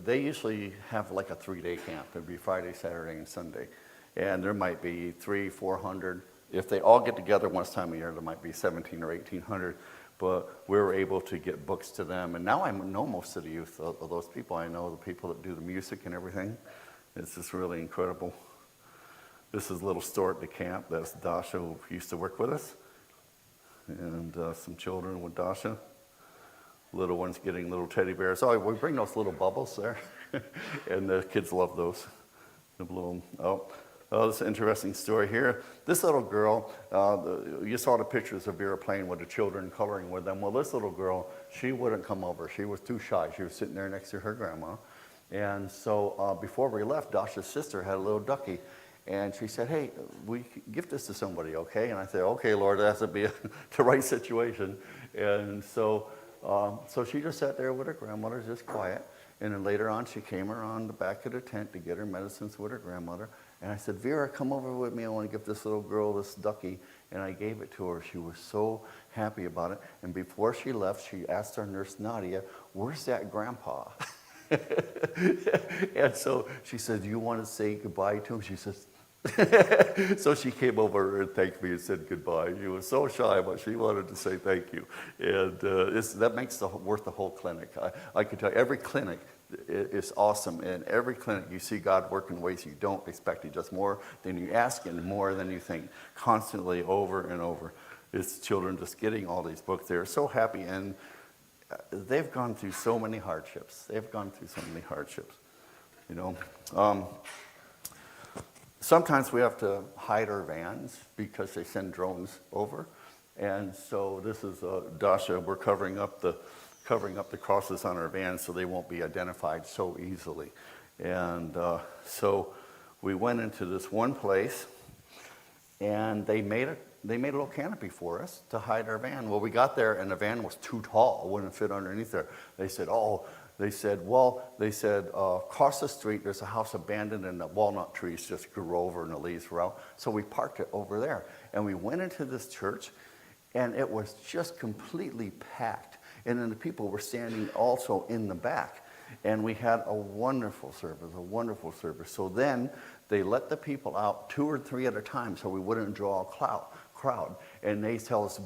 usually have like a 3-day camp. It'd be Friday, Saturday, and Sunday. And there might be 300-400. If they all get together once time a year, there might be 1,700 or 1,800. But we were able to get books to them. And now I know most of the youth of those people. I know the people that do the music and everything. It's just really incredible. This is a little store at the camp. That's Dasha, who used to work with us. And some children with Dasha. Little ones getting little teddy bears. Oh, we bring those little bubbles there. And the kids love those. They blow them. Oh, this is an interesting story here. This little girl, you saw the pictures of Vera playing with the children, coloring with them. Well, this little girl, she wouldn't come over. She was too shy. She was sitting there next to her grandma. And so before we left, Dasha's sister had a little ducky. And she said, hey, we gift this to somebody, okay? And I said, okay, Lord, that has to be the right situation. And so she just sat there with her grandmother, just quiet. And then later on, she came around the back of the tent to get her medicines with her grandmother. And I said, Vera, come over with me. I want to give this little girl this ducky. And I gave it to her. She was so happy about it. And before she left, she asked our nurse, Nadia, where's that grandpa? And so she said, do you want to say goodbye to him? She says, so she came over and thanked me and said goodbye. She was so shy, but she wanted to say thank you. And that makes worth the whole clinic. I can tell you, every clinic is awesome. And every clinic, you see God work in ways you don't expect. He does more than you ask and more than you think, constantly over and over. It's children just getting all these books. They're so happy, and they've gone through so many hardships. You know. Sometimes we have to hide our vans because they send drones over. And so this is Dasha. We're covering up the crosses on our vans so they won't be identified so easily. And so we went into this one place, and they made they made a little canopy for us to hide our van. Well, we got there, and the van was too tall. It wouldn't fit underneath there. They said, across the street, there's a house abandoned, and the walnut trees just grew over, and the leaves were out. So we parked it over there. And we went into this church, and it was just completely packed. And then the people were standing also in the back. And we had a wonderful service, So then they let the people out 2 or 3 at a time so we wouldn't draw a crowd. And they tell us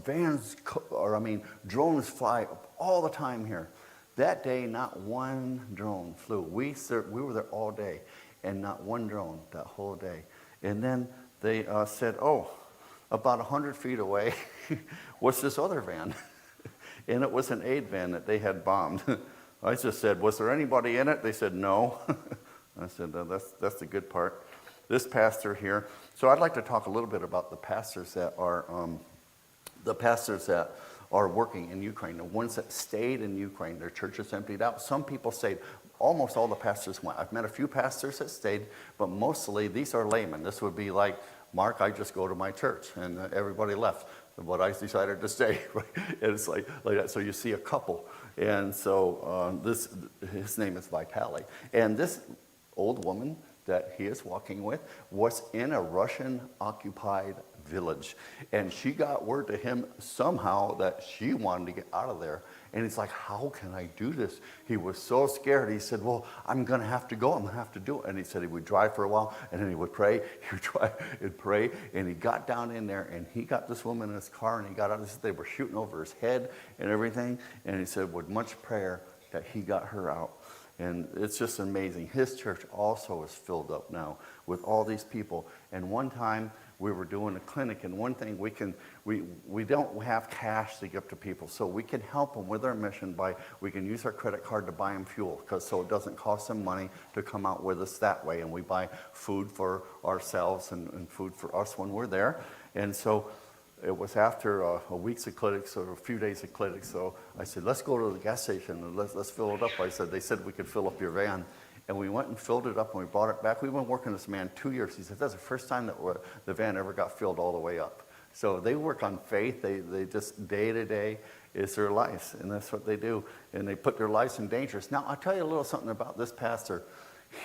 drones fly all the time here. That day, not one drone flew. We were there all day, and not one drone that whole day. And then they said, about 100 feet away was this other van. And it was an aid van that they had bombed. I just said, was there anybody in it? They said, no. I said, that's the good part. This pastor here. So I'd like to talk a little bit about the pastors that are working in Ukraine, the ones that stayed in Ukraine. Their churches emptied out. Some people stayed. Almost all the pastors went. I've met a few pastors that stayed, but mostly these are laymen. This would be like, Mark, I just go to my church, and everybody left. But I decided to stay, right? And it's like that. So you see a couple. And so his name is Vitaly. And this old woman that he is walking with was in a Russian-occupied village. And she got word to him somehow that she wanted to get out of there. And he's like, how can I do this? He was so scared. He said, well, I'm going to have to go. I'm going to have to do it. And he said he would drive for a while, and then he would pray. He would try and pray. And he got down in there, and he got this woman in his car, and he got out. They were shooting over his head and everything. And he said, with much prayer, that he got her out. And it's just amazing. His church also is filled up now with all these people. And one time we were doing a clinic, and one thing we don't have cash to give to people, so we can help them with our mission by we can use our credit card to buy them fuel, so it doesn't cost them money to come out with us that way. And we buy food for ourselves and food for us when we're there. And so it was after a week's of clinics or a few days of clinics. So I said, let's go to the gas station and let's fill it up. They said we could fill up your van. And we went and filled it up, and we brought it back. We've been working with this man 2 years. He said, that's the first time that the van ever got filled all the way up. So they work on faith. They just day to day is their lives, and that's what they do. And they put their lives in danger. Now, I'll tell you a little something about this pastor.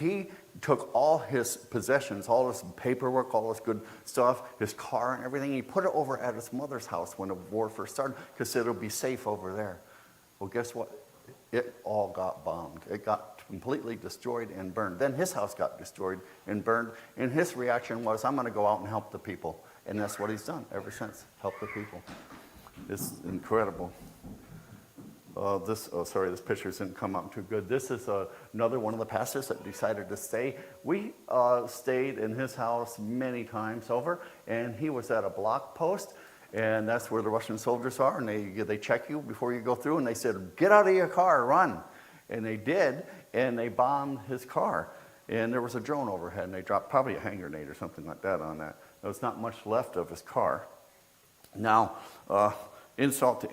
He took all his possessions, all his paperwork, all his good stuff, his car and everything. He put it over at his mother's house when the war first started because it'll be safe over there. Well, guess what? It all got bombed. It got completely destroyed and burned. Then his house got destroyed and burned. And his reaction was, I'm going to go out and help the people. And that's what he's done ever since, help the people. It's incredible. This picture didn't come out too good. This is another one of the pastors that decided to stay. We stayed in his house many times over, and he was at a block post, and that's where the Russian soldiers are, and they check you before you go through, and they said, get out of your car, run. And they did, and they bombed his car. And there was a drone overhead, and they dropped probably a hand grenade or something like that on that. There was not much left of his car. Now, insult to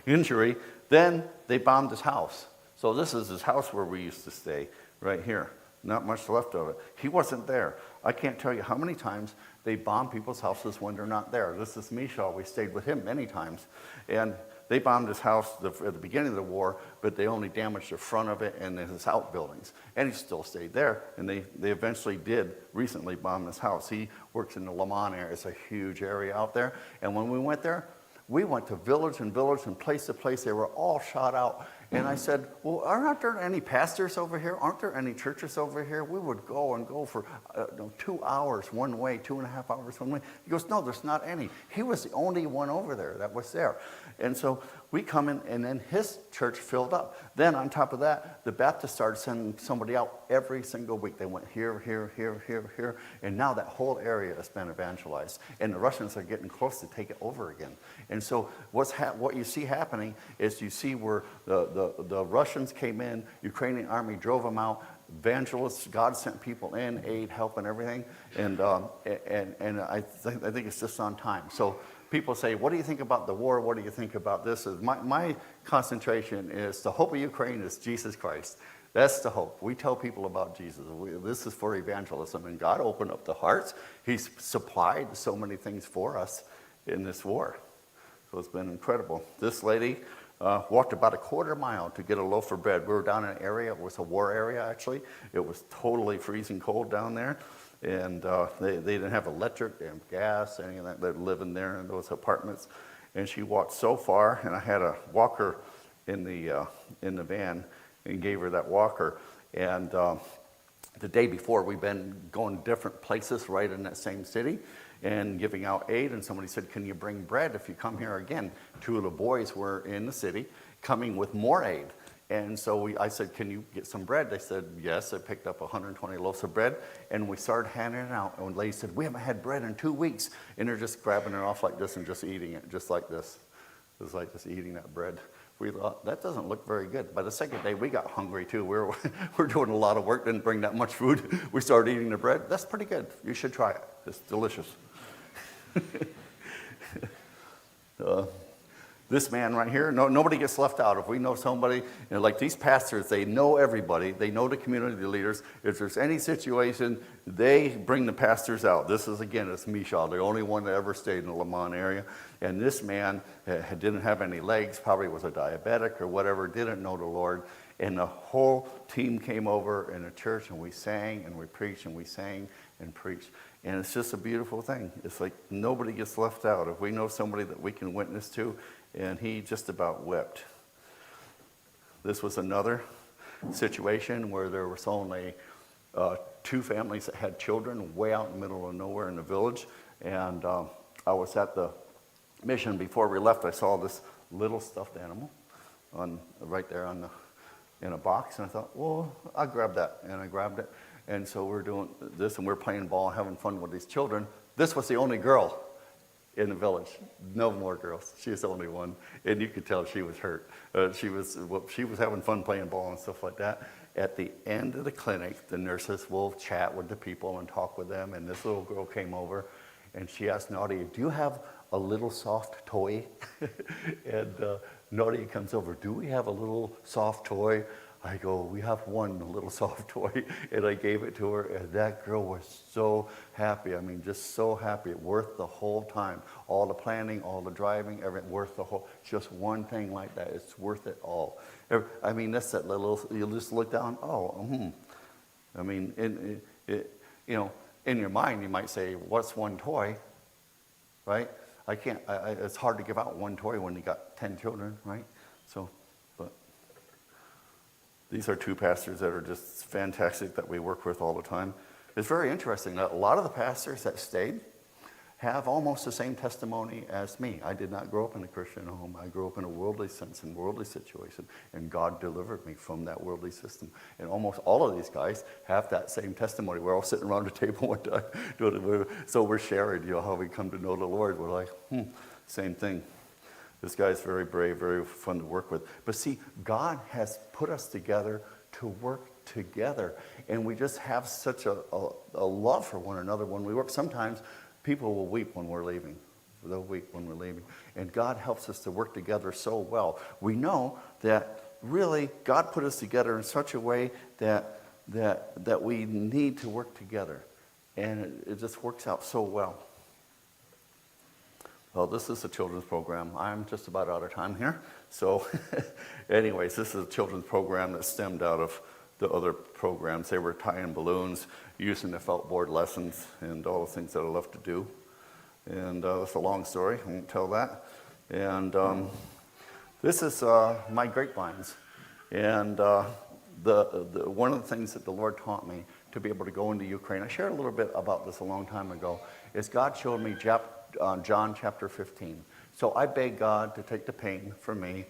injury, then they bombed his house. So this is his house where we used to stay, right here. Not much left of it. He wasn't there. I can't tell you how many times they bomb people's houses when they're not there. This is Misha. We stayed with him many times. And they bombed his house at the beginning of the war, but they only damaged the front of it and his outbuildings. And he still stayed there. And they eventually did recently bomb his house. He works in the Le Mans area. It's a huge area out there. And when we went there, we went to village and place to place. They were all shot out. And I said, well, aren't there any pastors over here? Aren't there any churches over here? We would go for 2 hours one way, 2.5 hours one way. He goes, no, there's not any. He was the only one over there that was there. And so we come in, and then his church filled up. Then on top of that, the Baptists started sending somebody out every single week. They went here, and now that whole area has been evangelized. And the Russians are getting close to take it over again. And so what you see happening is you see where the Russians came in, Ukrainian army drove them out, evangelists, God sent people in, aid, help, and everything. And I think it's just on time. So people say, what do you think about the war? What do you think about this? My concentration is the hope of Ukraine is Jesus Christ. That's the hope. We tell people about Jesus. This is for evangelism, and God opened up the hearts. He's supplied so many things for us in this war. So it's been incredible. This lady walked about a quarter mile to get a loaf of bread. We were down in an area, it was a war area actually. It was totally freezing cold down there. And they didn't have electric, they didn't have gas, any of that. They're living there in those apartments. And she walked so far, and I had a walker in the van and gave her that walker. And the day before, we've been going to different places right in that same city and giving out aid. And somebody said, can you bring bread if you come here again? Two of the boys were in the city coming with more aid. And so I said, can you get some bread? They said, yes. I picked up 120 loaves of bread, and we started handing it out. And the lady said, we haven't had bread in 2 weeks. And they're just grabbing it off like this and just eating it, just like this. It was like just eating that bread. We thought, that doesn't look very good. By the second day, we got hungry too. We're doing a lot of work, didn't bring that much food. We started eating the bread. That's pretty good. You should try it. It's delicious. This man right here, nobody gets left out. If we know somebody, like these pastors, they know everybody. They know the community leaders. If there's any situation, they bring the pastors out. This is, again, it's Misha, the only one that ever stayed in the Lamont area. And this man didn't have any legs, probably was a diabetic or whatever, didn't know the Lord. And the whole team came over in the church, and we sang and we preached and we sang and preached. And it's just a beautiful thing. It's like nobody gets left out. If we know somebody that we can witness to, and he just about wept. This was another situation where there was only 2 families that had children way out in the middle of nowhere in the village. And I was at the mission. Before we left, I saw this little stuffed animal right there in a box. And I thought, well, I'll grab that. And I grabbed it. And so we're doing this, and we're playing ball, having fun with these children. This was the only girl in the village. No more girls. She was the only one. And you could tell she was hurt. She was having fun playing ball and stuff like that. At the end of the clinic, the nurses will chat with the people and talk with them. And this little girl came over, and she asked Nadia, do you have a little soft toy? And Nadia comes over, do we have a little soft toy? I go, we have one little soft toy, and I gave it to her, and that girl was so happy. I mean, just so happy. Worth the whole time. All the planning, all the driving, everything, worth the whole, just one thing like that, it's worth it all. I mean, that's that little, you just look down, I mean, in your mind, you might say, what's one toy, right? It's hard to give out one toy when you got 10 children, right? So, but these are 2 pastors that are just fantastic that we work with all the time. It's very interesting that a lot of the pastors that stayed have almost the same testimony as me. I did not grow up in a Christian home. I grew up in a worldly sense and worldly situation, and God delivered me from that worldly system. And almost all of these guys have that same testimony. We're all sitting around the table one time, so we're sharing, how we come to know the Lord. We're like, same thing. This guy's very brave, very fun to work with. But see, God has put us together to work together. And we just have such a love for one another when we work. Sometimes people will weep when we're leaving. They'll weep when we're leaving. And God helps us to work together so well. We know that really God put us together in such a way that we need to work together. And it just works out so well. Well, this is a children's program. I'm just about out of time here. So anyways, this is a children's program that stemmed out of the other programs. They were tying balloons, using the felt board lessons, and all the things that I love to do. And it's a long story. I won't tell that. And this is my grapevines. And one of the things that the Lord taught me to be able to go into Ukraine, I shared a little bit about this a long time ago, is God showed me John chapter 15. So I begged God to take the pain from me.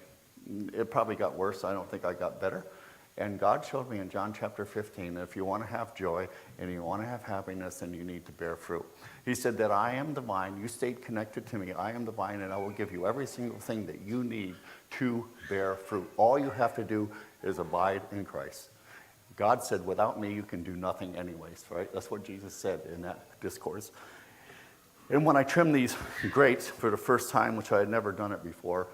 It probably got worse. I don't think I got better. And God showed me in John chapter 15 that if you want to have joy and you want to have happiness, then you need to bear fruit. He said that I am the vine. You stayed connected to me. I am the vine, and I will give you every single thing that you need to bear fruit. All you have to do is abide in Christ. God said, without me, you can do nothing anyways, right? That's what Jesus said in that discourse. And when I trimmed these grapes for the first time, which I had never done it before,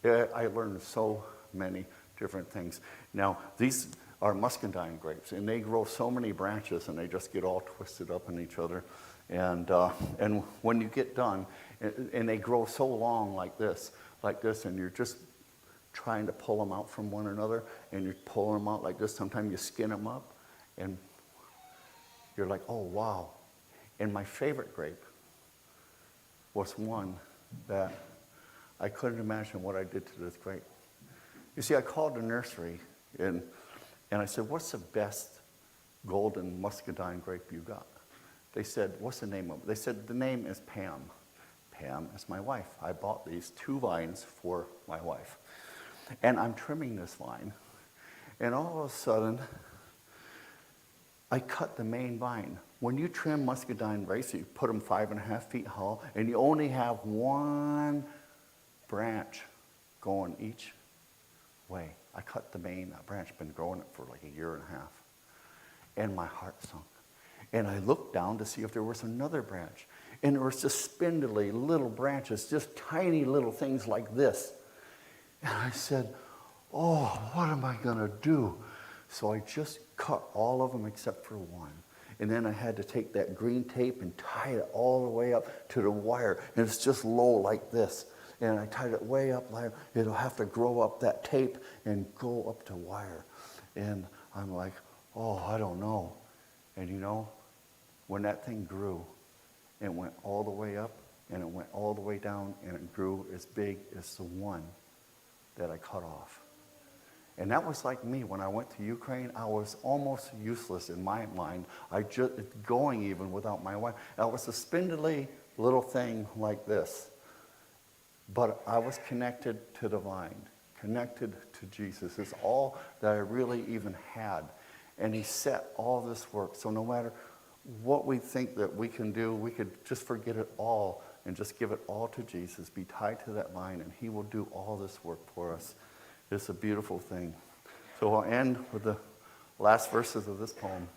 I learned so many different things. Now, these are muscadine grapes, and they grow so many branches, and they just get all twisted up in each other. And when you get done, and they grow so long like this, and you're just trying to pull them out from one another, and you're pulling them out like this. Sometimes you skin them up, and you're like, oh, wow. And my favorite grape was one that I couldn't imagine what I did to this grape. You see, I called the nursery, and I said, what's the best golden muscadine grape you got? They said, what's the name of it? They said, the name is Pam. Pam is my wife. I bought these 2 vines for my wife. And I'm trimming this vine. And all of a sudden, I cut the main vine. When you trim muscadine grapes, you put them 5.5 feet tall, and you only have one branch going each way. I cut the main branch, been growing it for like 1.5 years. And my heart sunk. And I looked down to see if there was another branch. And there was just spindly little branches, just tiny little things like this. And I said, oh, what am I going to do? So I just cut all of them except for one. And then I had to take that green tape and tie it all the way up to the wire. And it's just low like this. And I tied it way up. It'll have to grow up that tape and go up to wire. And I'm like, oh, I don't know. And you know, when that thing grew, it went all the way up, and it went all the way down, and it grew as big as the one that I cut off. And that was like me. When I went to Ukraine, I was almost useless in my mind. I just going even without my wife. I was a spindly little thing like this. But I was connected to the vine, connected to Jesus. It's all that I really even had. And he set all this work. So no matter what we think that we can do, we could just forget it all and just give it all to Jesus, be tied to that vine, and he will do all this work for us. It's a beautiful thing. So I'll end with the last verses of this poem.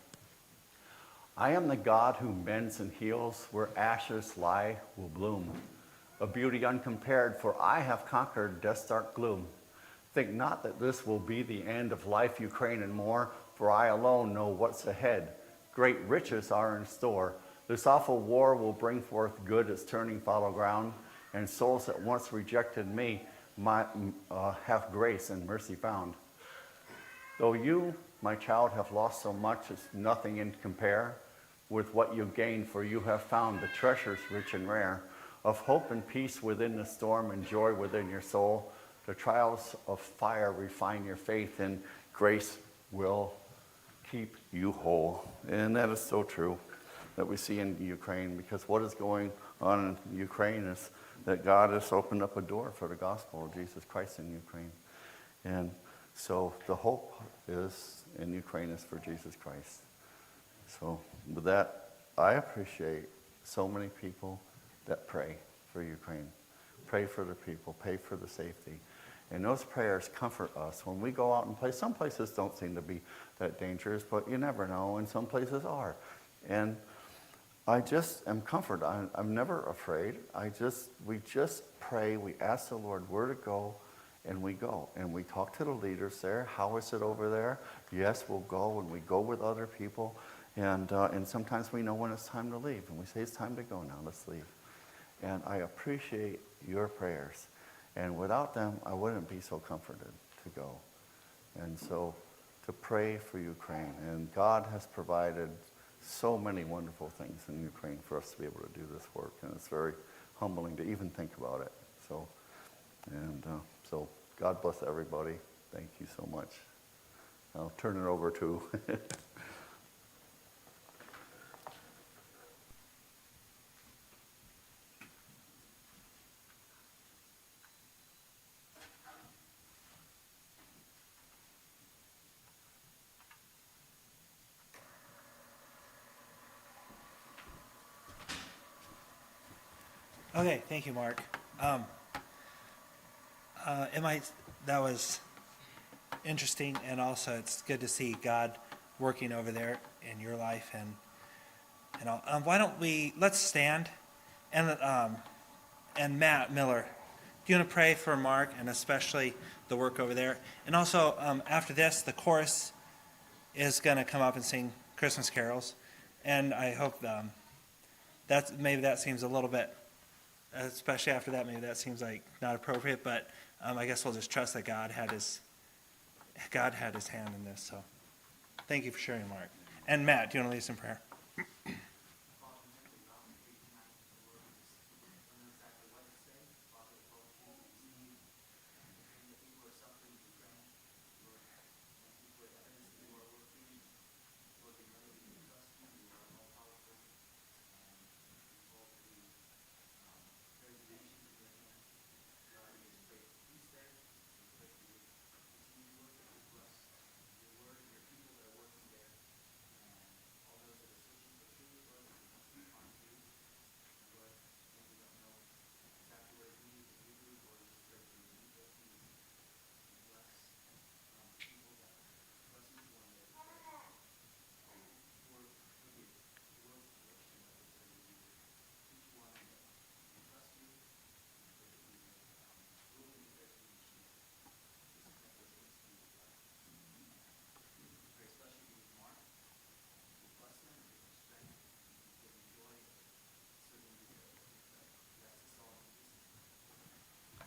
I am the God who mends and heals, where ashes lie will bloom. A beauty uncompared, for I have conquered death's dark gloom. Think not that this will be the end of life, Ukraine and more, for I alone know what's ahead. Great riches are in store. This awful war will bring forth good as turning fallow ground, and souls that once rejected me might have grace and mercy found. Though you, my child, have lost so much, it's nothing in compare with what you gained, for you have found the treasures rich and rare of hope and peace within the storm and joy within your soul. The trials of fire refine your faith, and grace will keep you whole. And that is so true that we see in Ukraine, because what is going on in Ukraine is that God has opened up a door for the gospel of Jesus Christ in Ukraine. And so the hope is in Ukraine is for Jesus Christ. So with that, I appreciate so many people that pray for Ukraine. Pray for the people, pray for the safety. And those prayers comfort us when we go out and play. Some places don't seem to be that dangerous, but you never know, and some places are. And I just am comforted. I'm never afraid. We just pray. We ask the Lord where to go, and we go. And we talk to the leaders there. How is it over there? Yes, we'll go, and we go with other people. And sometimes we know when it's time to leave, and we say it's time to go now. Let's leave. And I appreciate your prayers. And without them, I wouldn't be so comforted to go. And so to pray for Ukraine. And God has provided so many wonderful things in Ukraine for us to be able to do this work. And it's very humbling to even think about it. So God bless everybody. Thank you so much. I'll turn it over to... Okay, thank you, Mark. That was interesting, and also it's good to see God working over there in your life. And all. Why don't let's stand, and Matt Miller, do you want to pray for Mark and especially the work over there? And also after this, the chorus is going to come up and sing Christmas carols. And I hope maybe that seems a little bit, especially after that, maybe that seems like not appropriate, but I guess we'll just trust that God had his hand in this. So thank you for sharing, Mark. And Matt, do you want to lead us in prayer?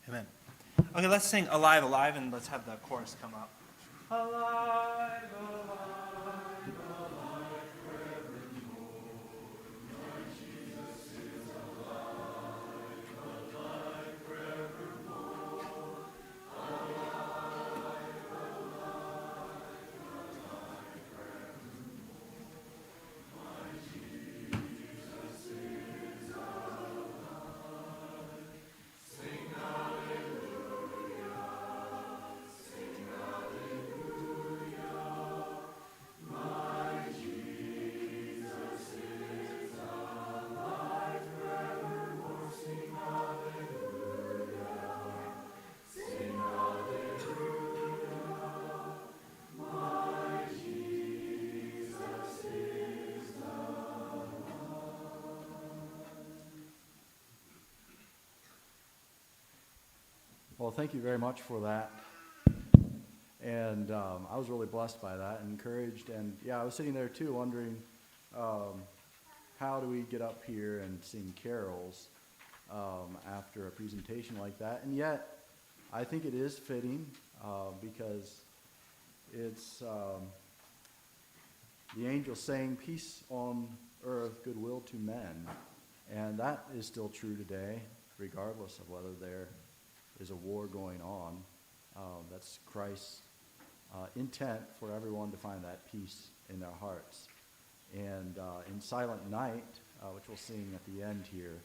Amen. Okay, let's sing Alive, Alive, and let's have the chorus come up. Alive, alive, alive forevermore. My Jesus is alive, alive forevermore. Alive, alive, alive forevermore. My Jesus is alive. Sing hallelujah, sing hallelujah. My Jesus is alive forevermore. Sing hallelujah, sing hallelujah. My Jesus is alive. Well, thank you very much for that. And I was really blessed by that and encouraged. And yeah, I was sitting there too wondering, how do we get up here and sing carols after a presentation like that? And yet, I think it is fitting because it's the angels saying, "Peace on earth, goodwill to men." And that is still true today, regardless of whether there is a war going on. That's Christ's intent for everyone to find that peace in their hearts. And in Silent Night, which we'll sing at the end here,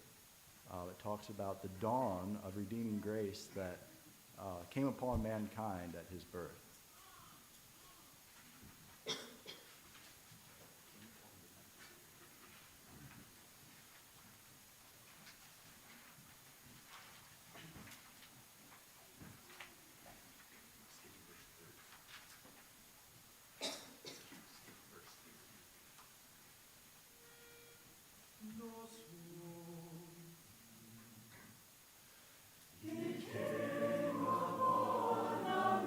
it talks about the dawn of redeeming grace that came upon mankind at his birth. He came upon a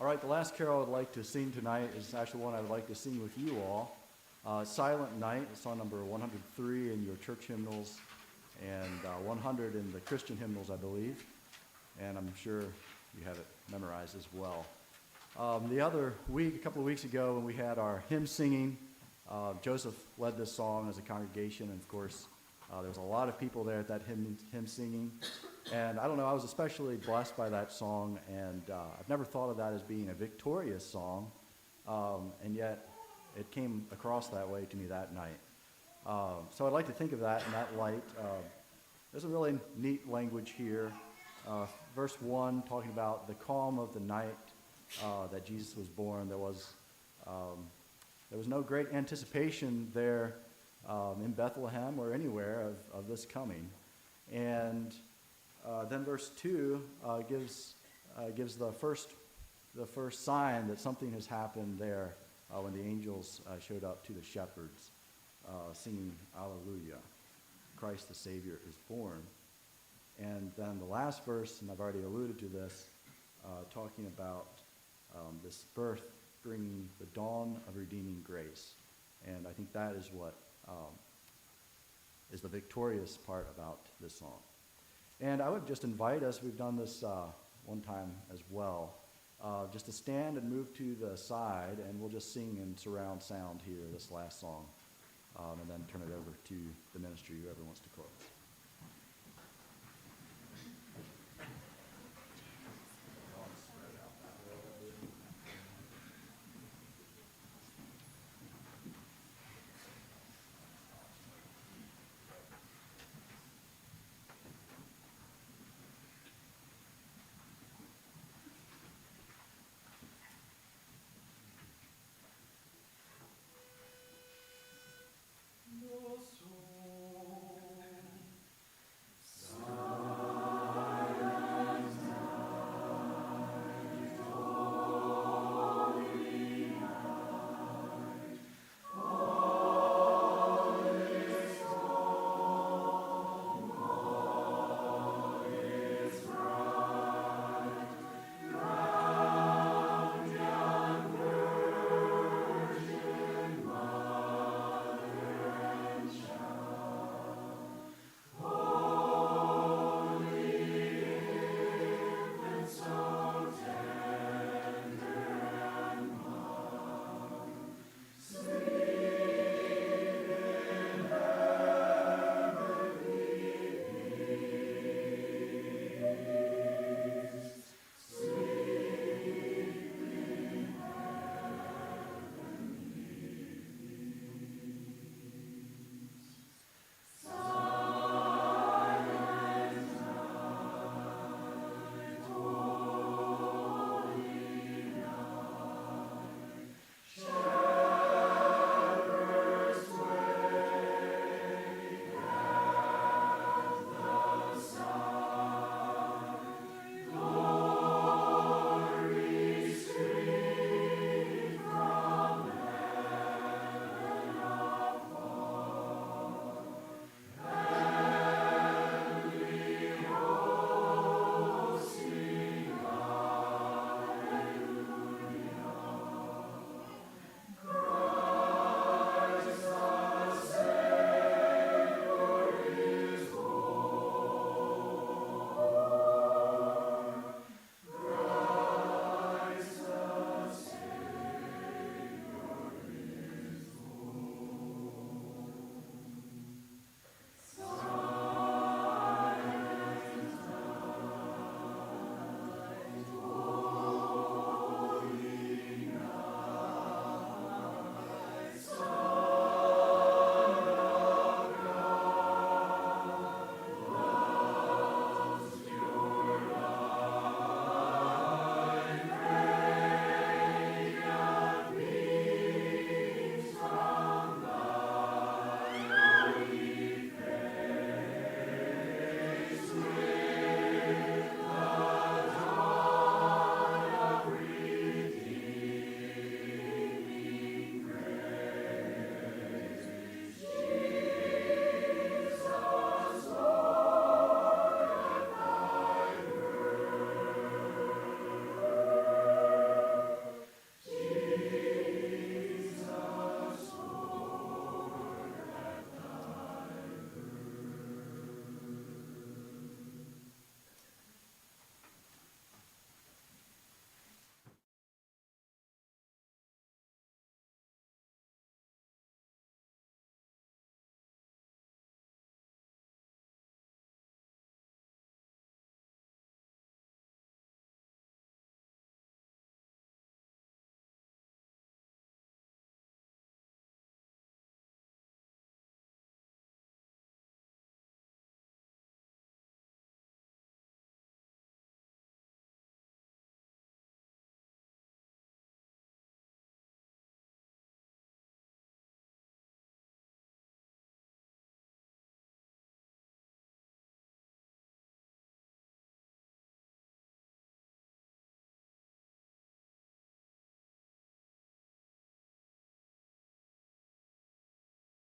All right, the last carol I'd like to sing tonight is actually one I'd like to sing with you all. Silent Night, it's song number 103 in your church hymnals and 100 in the Christian hymnals, I believe. And I'm sure you have it memorized as well. The other week, a couple of weeks ago, when we had our hymn singing, Joseph led this song as a congregation, and of course, there was a lot of people there at that hymn singing. And I don't know, I was especially blessed by that song, and I've never thought of that as being a victorious song, and yet it came across that way to me that night. So I'd like to think of that in that light. There's a really neat language here. Verse 1, talking about the calm of the night that Jesus was born. There was no great anticipation there in Bethlehem or anywhere of this coming. And then verse 2 gives the first sign that something has happened there when the angels showed up to the shepherds singing Alleluia. Christ the Savior is born. And then the last verse, and I've already alluded to this, talking about this birth bringing the dawn of redeeming grace. And I think that is what is the victorious part about this song. And I would just invite us, we've done this one time as well, just to stand and move to the side, and we'll just sing in surround sound here, this last song, and then turn it over to the ministry, whoever wants to close.